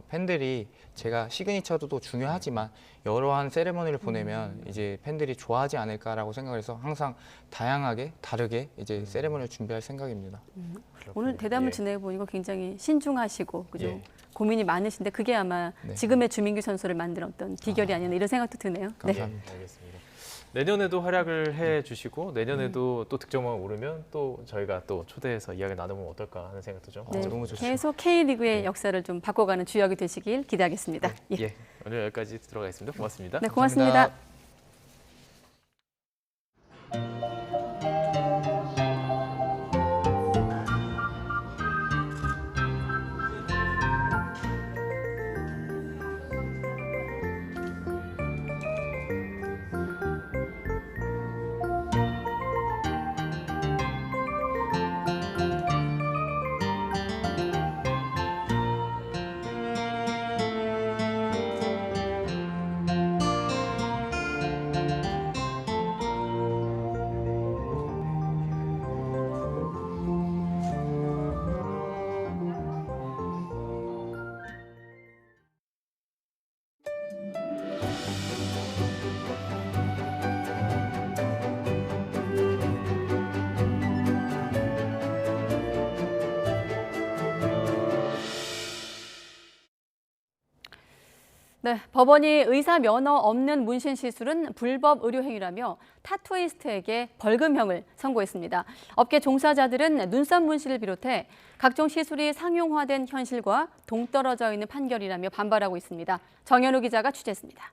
팬들이 제가 시그니처도 중요하지만 여러한 세레머니를 보내면 이제 팬들이 좋아하지 않을까라고 생각해서 항상 다양하게 다르게 이제 세레머니를 준비할 생각입니다. 오늘 대담을 진행해 보니까 굉장히 신중하시고 그죠? 고민이 많으신데 그게 아마 지금의 주민규 선수를 만든 어떤 비결이 아니었나 이런 생각도 드네요. 감사합니다. 알겠습니다. 내년에도 활약을 해주시고 내년에도 또 득점왕 오르면 또 저희가 또 초대해서 이야기 나눠보면 어떨까 하는 생각도 좀 너무 좋죠. 계속 K리그의 역사를 좀 바꿔가는 주역이 되시길 기대하겠습니다. 오늘 여기까지 들어가겠습니다. 고맙습니다. 네, 고맙습니다. 네, 법원이 의사 면허 없는 문신 시술은 불법 의료 행위라며 타투이스트에게 벌금형을 선고했습니다. 업계 종사자들은 눈썹 문신을 비롯해 각종 시술이 상용화된 현실과 동떨어져 있는 판결이라며 반발하고 있습니다. 정현우 기자가 취재했습니다.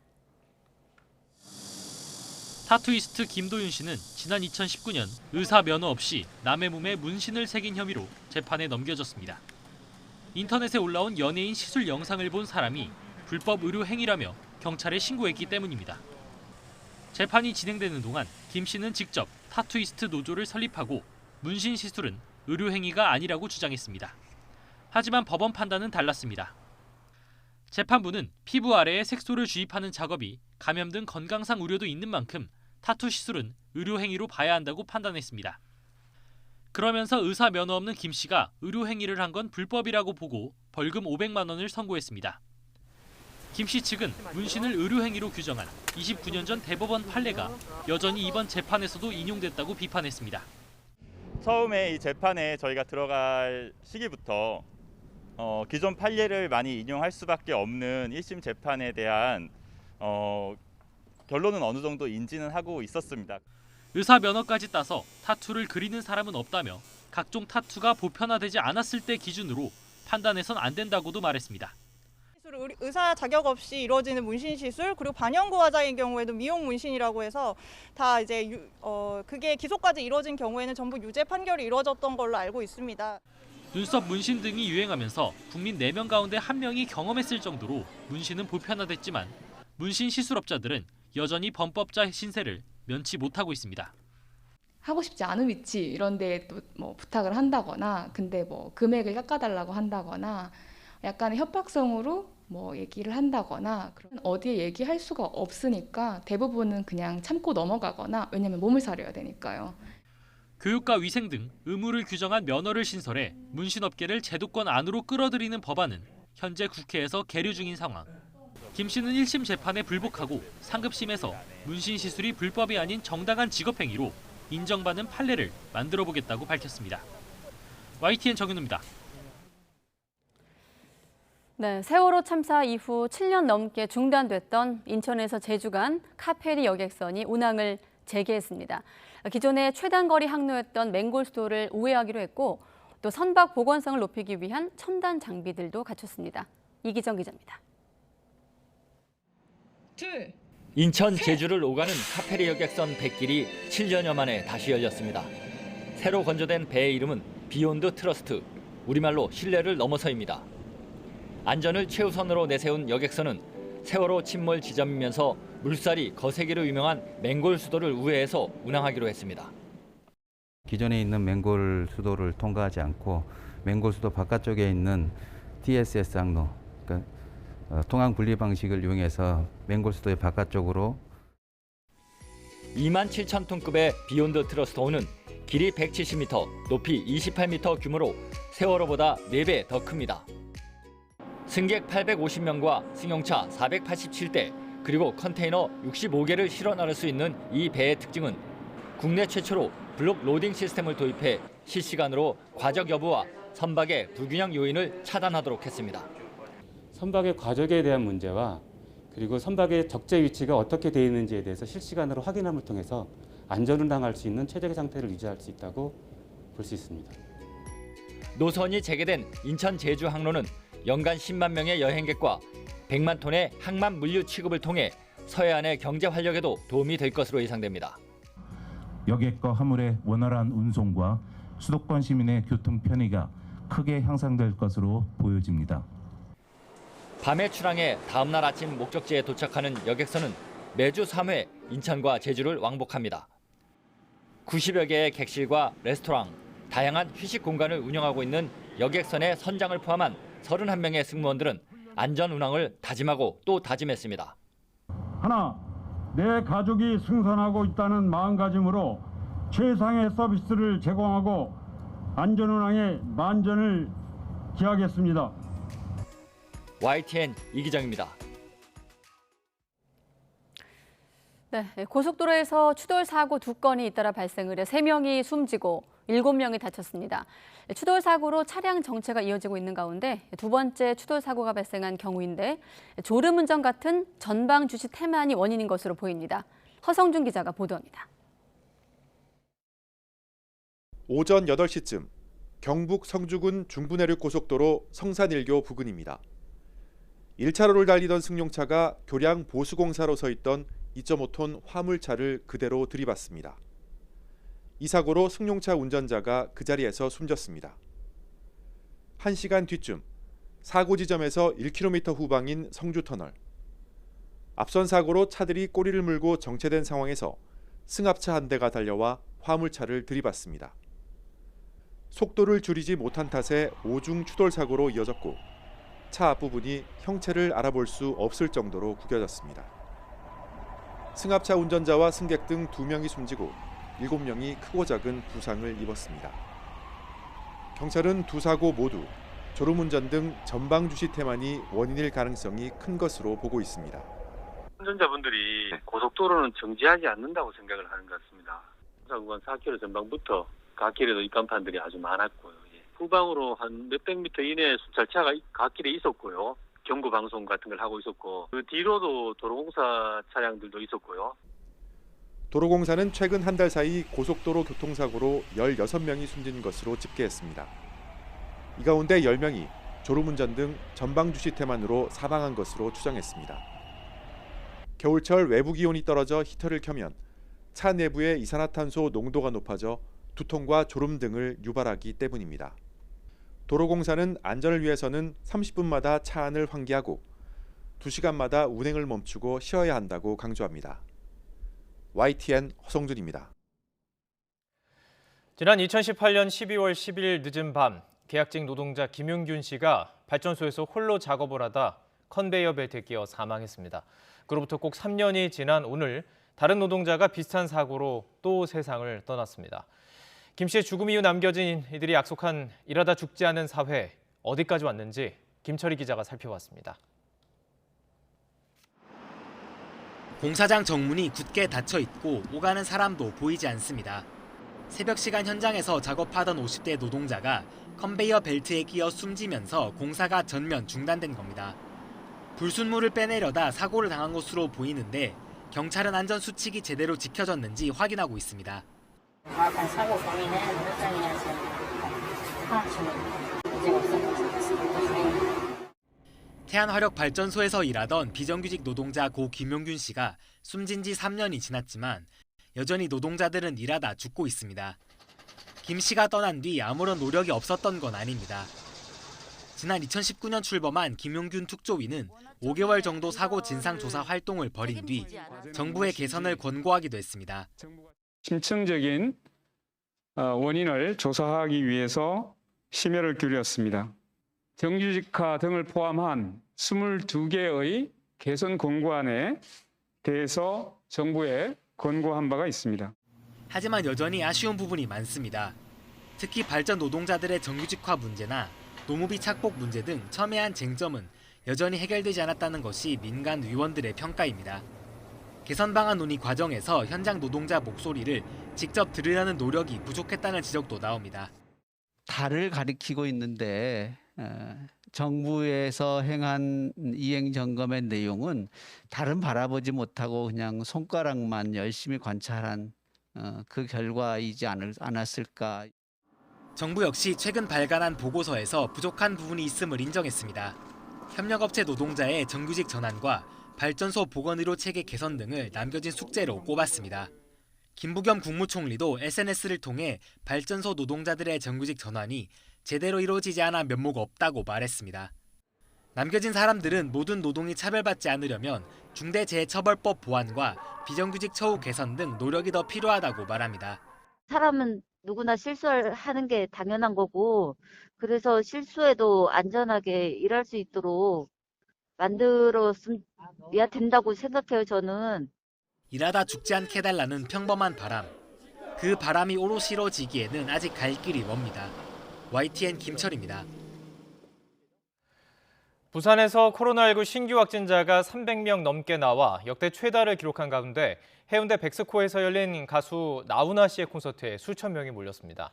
타투이스트 김도윤 씨는 지난 2019년 의사 면허 없이 남의 몸에 문신을 새긴 혐의로 재판에 넘겨졌습니다. 인터넷에 올라온 연예인 시술 영상을 본 사람이 불법 의료 행위라며 경찰에 신고했기 때문입니다. 재판이 진행되는 동안 김 씨는 직접 타투이스트 노조를 설립하고 문신 시술은 의료 행위가 아니라고 주장했습니다. 하지만 법원 판단은 달랐습니다. 재판부는 피부 아래에 색소를 주입하는 작업이 감염 등 건강상 우려도 있는 만큼 타투 시술은 의료 행위로 봐야 한다고 판단했습니다. 그러면서 의사 면허 없는 김 씨가 의료 행위를 한 건 불법이라고 보고 벌금 500만 원을 선고했습니다. 김 씨 측은 문신을 의료 행위로 규정한 29년 전 대법원 판례가 여전히 이번 재판에서도 인용됐다고 비판했습니다. 처음에 이 재판에 저희가 들어갈 시기부터 기존 판례를 많이 인용할 수밖에 없는 1심 재판에 대한 결론은 어느 정도 인지는 하고 있었습니다. 의사 면허까지 따서 타투를 그리는 사람은 없다며 각종 타투가 보편화되지 않았을 때 기준으로 판단해선 안 된다고도 말했습니다. 의사 자격 없이 이루어지는 문신 시술, 그리고 반영구 화자의 경우에도 미용 문신이라고 해서 다 이제 그게 기소까지 이루어진 경우에는 전부 유죄 판결이 이루어졌던 걸로 알고 있습니다. 눈썹 문신 등이 유행하면서 국민 4명 가운데 1명이 경험했을 정도로 문신은 보편화됐지만 문신 시술업자들은 여전히 범법자 신세를 면치 못하고 있습니다. 하고 싶지 않은 위치 이런 데에 또 뭐 부탁을 한다거나, 근데 뭐 금액을 깎아달라고 한다거나, 약간의 협박성으로 뭐 얘기를 한다거나, 어디에 얘기할 수가 없으니까 대부분은 그냥 참고 넘어가거나, 왜냐면 몸을 사려야 되니까요. 교육과 위생 등 의무를 규정한 면허를 신설해 문신업계를 제도권 안으로 끌어들이는 법안은 현재 국회에서 계류 중인 상황. 김 씨는 1심 재판에 불복하고 상급심에서 문신 시술이 불법이 아닌 정당한 직업행위로 인정받는 판례를 만들어보겠다고 밝혔습니다. YTN 정윤우입니다. 네, 세월호 참사 이후 7년 넘게 중단됐던 인천에서 제주 간 카페리 여객선이 운항을 재개했습니다. 기존의 최단거리 항로였던 맹골 수도를 우회하기로 했고, 또 선박 보건성을 높이기 위한 첨단 장비들도 갖췄습니다. 이기정 기자입니다. 인천 제주를 오가는 카페리 여객선 뱃길이 7년여 만에 다시 열렸습니다. 새로 건조된 배의 이름은 비욘드 트러스트, 우리말로 신뢰를 넘어서입니다. 안전을 최우선으로 내세운 여객선은 세월호 침몰 지점이면서 물살이 거세기로 유명한 맹골 수도를 우회해서 운항하기로 했습니다. 기존에 있는 맹골 수도를 통과하지 않고 맹골 수도 바깥쪽에 있는 TSS 항로, 그러니까 통항 분리 방식을 이용해서 맹골 수도의 바깥쪽으로 27,000톤급의 비욘드 트러스트호는 길이 170m, 높이 28m 규모로 세월호보다 4배 더 큽니다. 승객 850명과 승용차 487대, 그리고 컨테이너 65개를 실어 나를 수 있는 이 배의 특징은 국내 최초로 블록 로딩 시스템을 도입해 실시간으로 과적 여부와 선박의 불균형 요인을 차단하도록 했습니다. 선박의 과적에 대한 문제와 그리고 선박의 적재 위치가 어떻게 되어 있는지에 대해서 실시간으로 확인함을 통해서 안전운항할 수 있는 최적의 상태를 유지할 수 있다고 볼 수 있습니다. 노선이 재개된 인천 제주 항로는 연간 10만 명의 여행객과 100만 톤의 항만 물류 취급을 통해 서해안의 경제 활력에도 도움이 될 것으로 예상됩니다. 여객과 화물의 원활한 운송과 수도권 시민의 교통 편의가 크게 향상될 것으로 보여집니다. 밤에 출항해 다음 날 아침 목적지에 도착하는 여객선은 매주 3회 인천과 제주를 왕복합니다. 90여 개의 객실과 레스토랑, 다양한 휴식 공간을 운영하고 있는 여객선의 선장을 포함한 31명의 승무원들은 안전 운항을 다짐하고 또 다짐했습니다. 하나, 내 가족이 승선하고 있다는 마음가짐으로 최상의 서비스를 제공하고 안전운항에 만전을 기하겠습니다. YTN 이기정입니다. 네, 고속도로에서 추돌 사고 2건이 잇따라 발생을 해 3명이 숨지고 7명이 다쳤습니다. 추돌 사고로 차량 정체가 이어지고 있는 가운데 두 번째 추돌 사고가 발생한 경우인데 졸음운전 같은 전방 주시 태만이 원인인 것으로 보입니다. 허성준 기자가 보도합니다. 오전 8시쯤 경북 성주군 중부내륙 고속도로 성산일교 부근입니다. 1차로를 달리던 승용차가 교량 보수공사로 서 있던 2.5톤 화물차를 그대로 들이받습니다. 이 사고로 승용차 운전자가 그 자리에서 숨졌습니다. 1시간 뒤쯤 사고 지점에서 1km 후방인 성주터널. 앞선 사고로 차들이 꼬리를 물고 정체된 상황에서 승합차 한 대가 달려와 화물차를 들이받습니다. 속도를 줄이지 못한 탓에 오중 추돌 사고로 이어졌고 차 앞부분이 형체를 알아볼 수 없을 정도로 구겨졌습니다. 승합차 운전자와 승객 등 2명이 숨지고 7명이 크고 작은 부상을 입었습니다. 경찰은 두 사고 모두 졸음운전 등 전방 주시 태만이 원인일 가능성이 큰 것으로 보고 있습니다. 운전자분들이 고속도로는 정지하지 않는다고 생각을 하는 것 같습니다. 구간 4km 전방부터 갓길에도 입간판들이 아주 많았고요. 후방으로 한 몇백 미터 이내에 순찰차가 갓길에 있었고요. 경고 방송 같은 걸 하고 있었고 그 뒤로도 도로공사 차량들도 있었고요. 도로공사는 최근 한 달 사이 고속도로 교통사고로 16명이 숨진 것으로 집계했습니다. 이 가운데 10명이 졸음운전 등 전방 주시 태만으로 사망한 것으로 추정했습니다. 겨울철 외부 기온이 떨어져 히터를 켜면 차 내부의 이산화탄소 농도가 높아져 두통과 졸음 등을 유발하기 때문입니다. 도로공사는 안전을 위해서는 30분마다 차 안을 환기하고 2시간마다 운행을 멈추고 쉬어야 한다고 강조합니다. YTN 허성준입니다. 지난 2018년 12월 10일 늦은 밤 계약직 노동자 김용균 씨가 발전소에서 홀로 작업을 하다 컨베이어 벨트에 끼어 사망했습니다. 그로부터 꼭 3년이 지난 오늘 다른 노동자가 비슷한 사고로 또 세상을 떠났습니다. 김 씨의 죽음 이후 남겨진 이들이 약속한 일하다 죽지 않은 사회, 어디까지 왔는지 김철희 기자가 살펴봤습니다. 공사장 정문이 굳게 닫혀 있고 오가는 사람도 보이지 않습니다. 새벽 시간 현장에서 작업하던 50대 노동자가 컨베이어 벨트에 끼어 숨지면서 공사가 전면 중단된 겁니다. 불순물을 빼내려다 사고를 당한 것으로 보이는데 경찰은 안전 수칙이 제대로 지켜졌는지 확인하고 있습니다. 정확한 사고 범인은 현장이라서 파악 중입니다. 문제가 없었던 것 같습니다. 태안화력발전소에서 일하던 비정규직 노동자 고 김용균 씨가 숨진 지 3년이 지났지만 여전히 노동자들은 일하다 죽고 있습니다. 김 씨가 떠난 뒤 아무런 노력이 없었던 건 아닙니다. 지난 2019년 출범한 김용균 특조위는 5개월 정도 사고 진상조사 활동을 벌인 뒤 정부의 개선을 권고하기도 했습니다. 심층적인 원인을 조사하기 위해서 심혈을 기울였습니다. 정규직화 등을 포함한 22개의 개선 권고안에 대해서 정부에 권고한 바가 있습니다. 하지만 여전히 아쉬운 부분이 많습니다. 특히 발전 노동자들의 정규직화 문제나 노무비 착복 문제 등 첨예한 쟁점은 여전히 해결되지 않았다는 것이 민간 위원들의 평가입니다. 개선 방안 논의 과정에서 현장 노동자 목소리를 직접 들으려는 노력이 부족했다는 지적도 나옵니다. 달을 가리키고 있는데 정부에서 행한 이행 점검의 내용은 달은 바라보지 못하고 그냥 손가락만 열심히 관찰한 그 결과이지 않았을까. 정부 역시 최근 발간한 보고서에서 부족한 부분이 있음을 인정했습니다. 협력업체 노동자의 정규직 전환과 발전소 보건의료 체계 개선 등을 남겨진 숙제로 꼽았습니다. 김부겸 국무총리도 SNS를 통해 발전소 노동자들의 정규직 전환이 제대로 이루어지지 않아 면모가 없다고 말했습니다. 남겨진 사람들은 모든 노동이 차별받지 않으려면 중대재해처벌법 보완과 비정규직 처우 개선 등 노력이 더 필요하다고 말합니다. 사람은 누구나 실수를 하는 게 당연한 거고 그래서 실수해도 안전하게 일할 수 있도록 만들어야 된다고 생각해요, 저는. 일하다 죽지 않게 해달라는 평범한 바람. 그 바람이 오롯이 이루어지기에는 아직 갈 길이 멉니다. YTN 김철입니다. 부산에서 코로나19 신규 확진자가 300명 넘게 나와 역대 최다를 기록한 가운데 해운대 백스코에서 열린 가수 나훈아 씨의 콘서트에 수천 명이 몰렸습니다.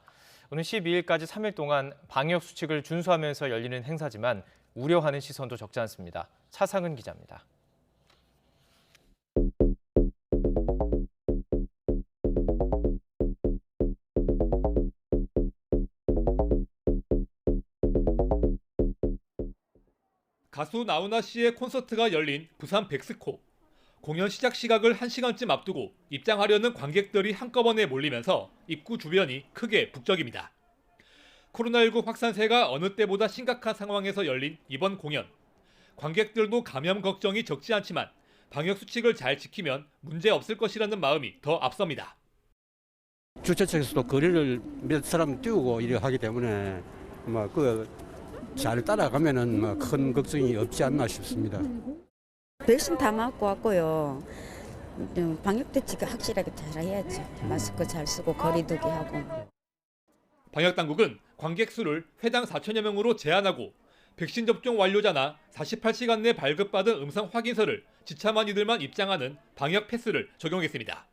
오는 12일까지 3일 동안 방역 수칙을 준수하면서 열리는 행사지만 우려하는 시선도 적지 않습니다. 차상은 기자입니다. 가수 나훈아 씨의 콘서트가 열린 부산 백스코. 공연 시작 시각을 1시간쯤 앞두고 입장하려는 관객들이 한꺼번에 몰리면서 입구 주변이 크게 북적입니다. 코로나19 확산세가 어느 때보다 심각한 상황에서 열린 이번 공연. 관객들도 감염 걱정이 적지 않지만 방역 수칙을 잘 지키면 문제 없을 것이라는 마음이 더 앞섭니다. 주최 측에서도 거리를 몇 사람 띄우고 이래 하기 때문에 잘 따라가면은 뭐 큰 걱정이 없지 않나 싶습니다. 백신 다 맞고 왔고요. 방역 대책 확실하게 잘 해야죠. 마스크 잘 쓰고 거리 두기 하고. 방역 당국은 관객 수를 회당 4천여 명으로 제한하고 백신 접종 완료자나 48시간 내 발급받은 음성 확인서를 지참한 이들만 입장하는 방역 패스를 적용했습니다.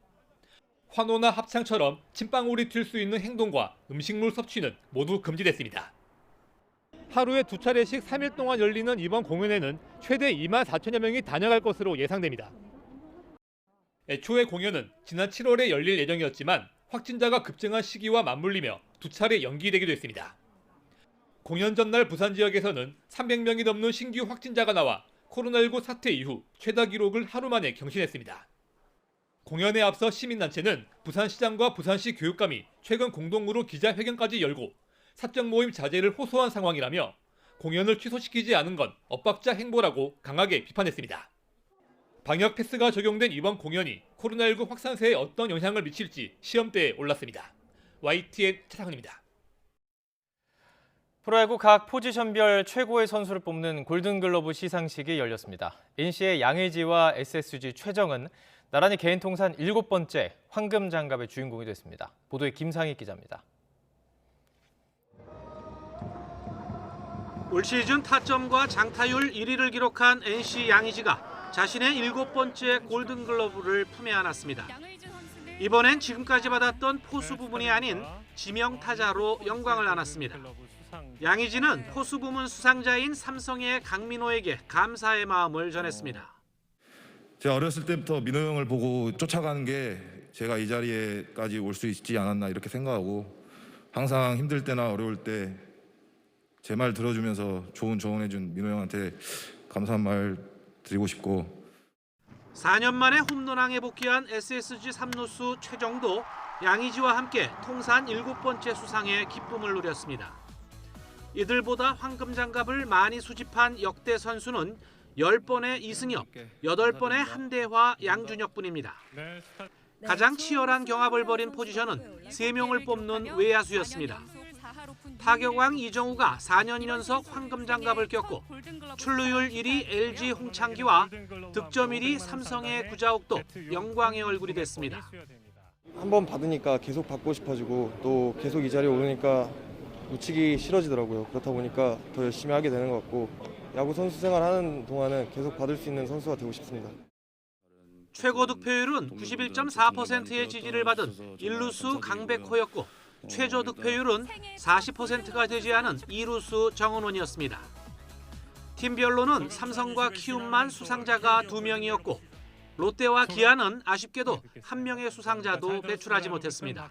환호나 합창처럼 침방울이 튈 수 있는 행동과 음식물 섭취는 모두 금지됐습니다. 하루에 2차례씩 3일 동안 열리는 이번 공연에는 최대 2만 4천여 명이 다녀갈 것으로 예상됩니다. 애초에 공연은 지난 7월에 열릴 예정이었지만 확진자가 급증한 시기와 맞물리며 2차례 연기되기도 했습니다. 공연 전날 부산 지역에서는 300명이 넘는 신규 확진자가 나와 코로나19 사태 이후 최다 기록을 하루 만에 경신했습니다. 공연에 앞서 시민단체는 부산시장과 부산시 교육감이 최근 공동으로 기자회견까지 열고 사적 모임 자제를 호소한 상황이라며 공연을 취소시키지 않은 건 엇박자 행보라고 강하게 비판했습니다. 방역 패스가 적용된 이번 공연이 코로나19 확산세에 어떤 영향을 미칠지 시험대에 올랐습니다. YTN 차상훈입니다. 프로야구 각 포지션별 최고의 선수를 뽑는 골든글러브 시상식이 열렸습니다. NC의 양의지와 SSG 최정은 나란히 개인 통산 7번째 황금장갑의 주인공이 됐습니다. 보도에 김상희 기자입니다. 올 시즌 타점과 장타율 1위를 기록한 NC 양의지가 자신의 7번째 골든글러브를 품에 안았습니다. 이번엔 지금까지 받았던 포수 부문이 아닌 지명 타자로 영광을 안았습니다. 양의지는 포수 부문 수상자인 삼성의 강민호에게 감사의 마음을 전했습니다. 제가 어렸을 때부터 민호 형을 보고 쫓아가는 게 제가 이 자리에까지 올 수 있지 않았나 이렇게 생각하고 항상 힘들 때나 어려울 때 제 말 들어주면서 좋은 조언해준 민호 형한테 감사한 말 드리고 싶고 4년 만에 홈런왕에 복귀한 SSG 3루수 최정도 양의지와 함께 통산 7번째 수상에 기쁨을 누렸습니다. 이들보다 황금장갑을 많이 수집한 역대 선수는 10번의 이승엽, 8번의 한대화, 양준혁뿐입니다. 가장 치열한 경합을 벌인 포지션은 3명을 뽑는 외야수였습니다. 타격왕 이정우가 4년 연속 황금장갑을 꼈고 출루율 1위 LG 홍창기와 득점 1위 삼성의 구자욱도 영광의 얼굴이 됐습니다. 한번 받으니까 계속 받고 싶어지고 또 계속 이 자리에 오르니까 놓치기 싫어지더라고요. 그렇다 보니까 더 열심히 하게 되는 것 같고 야구 선수 생활하는 동안은 계속 받을 수 있는 선수가 되고 싶습니다. 최고 득표율은 91.4%의 지지를 받은 1루수 강백호였고 최저 득표율은 40%가 되지 않은 2루수 정은원이었습니다. 팀별로는 삼성과 키움만 수상자가 2명이었고 롯데와 기아는 아쉽게도 1명의 수상자도 배출하지 못했습니다.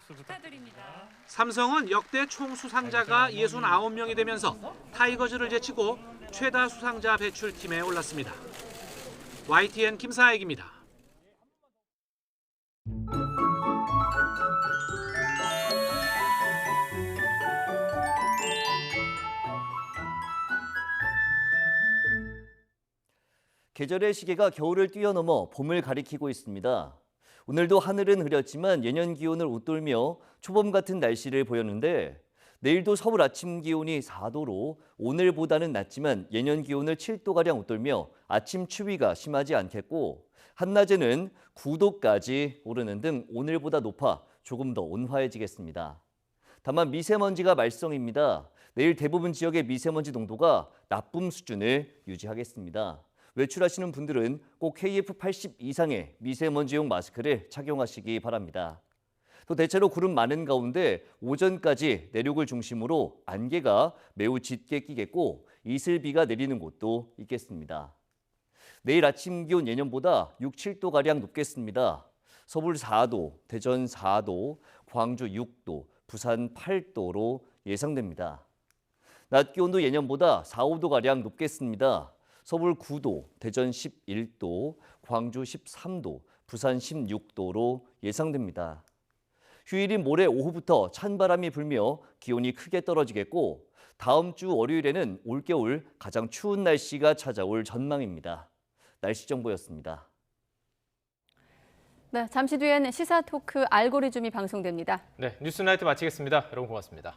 삼성은 역대 총 수상자가 69명이 되면서 타이거즈를 제치고 최다 수상자 배출팀에 올랐습니다. YTN 김사익입니다. 계절의 시계가 겨울을 뛰어넘어 봄을 가리키고 있습니다. 오늘도 하늘은 흐렸지만 예년 기온을 웃돌며 초봄 같은 날씨를 보였는데 내일도 서울 아침 기온이 4도로 오늘보다는 낮지만 예년 기온을 7도가량 웃돌며 아침 추위가 심하지 않겠고 한낮에는 9도까지 오르는 등 오늘보다 높아 조금 더 온화해지겠습니다. 다만 미세먼지가 말썽입니다. 내일 대부분 지역의 미세먼지 농도가 나쁨 수준을 유지하겠습니다. 외출하시는 분들은 꼭 KF80 이상의 미세먼지용 마스크를 착용하시기 바랍니다. 또 대체로 구름 많은 가운데 오전까지 내륙을 중심으로 안개가 매우 짙게 끼겠고 이슬비가 내리는 곳도 있겠습니다. 내일 아침 기온 예년보다 6, 7도가량 높겠습니다. 서울 4도, 대전 4도, 광주 6도, 부산 8도로 예상됩니다. 낮 기온도 예년보다 4, 5도가량 높겠습니다. 서울 9도, 대전 11도, 광주 13도, 부산 16도로 예상됩니다. 휴일인 모레 오후부터 찬바람이 불며 기온이 크게 떨어지겠고 다음 주 월요일에는 올겨울 가장 추운 날씨가 찾아올 전망입니다. 날씨 정보였습니다. 네, 잠시 뒤엔 시사 토크 알고리즘이 방송됩니다. 네, 뉴스나이트 마치겠습니다. 여러분 고맙습니다.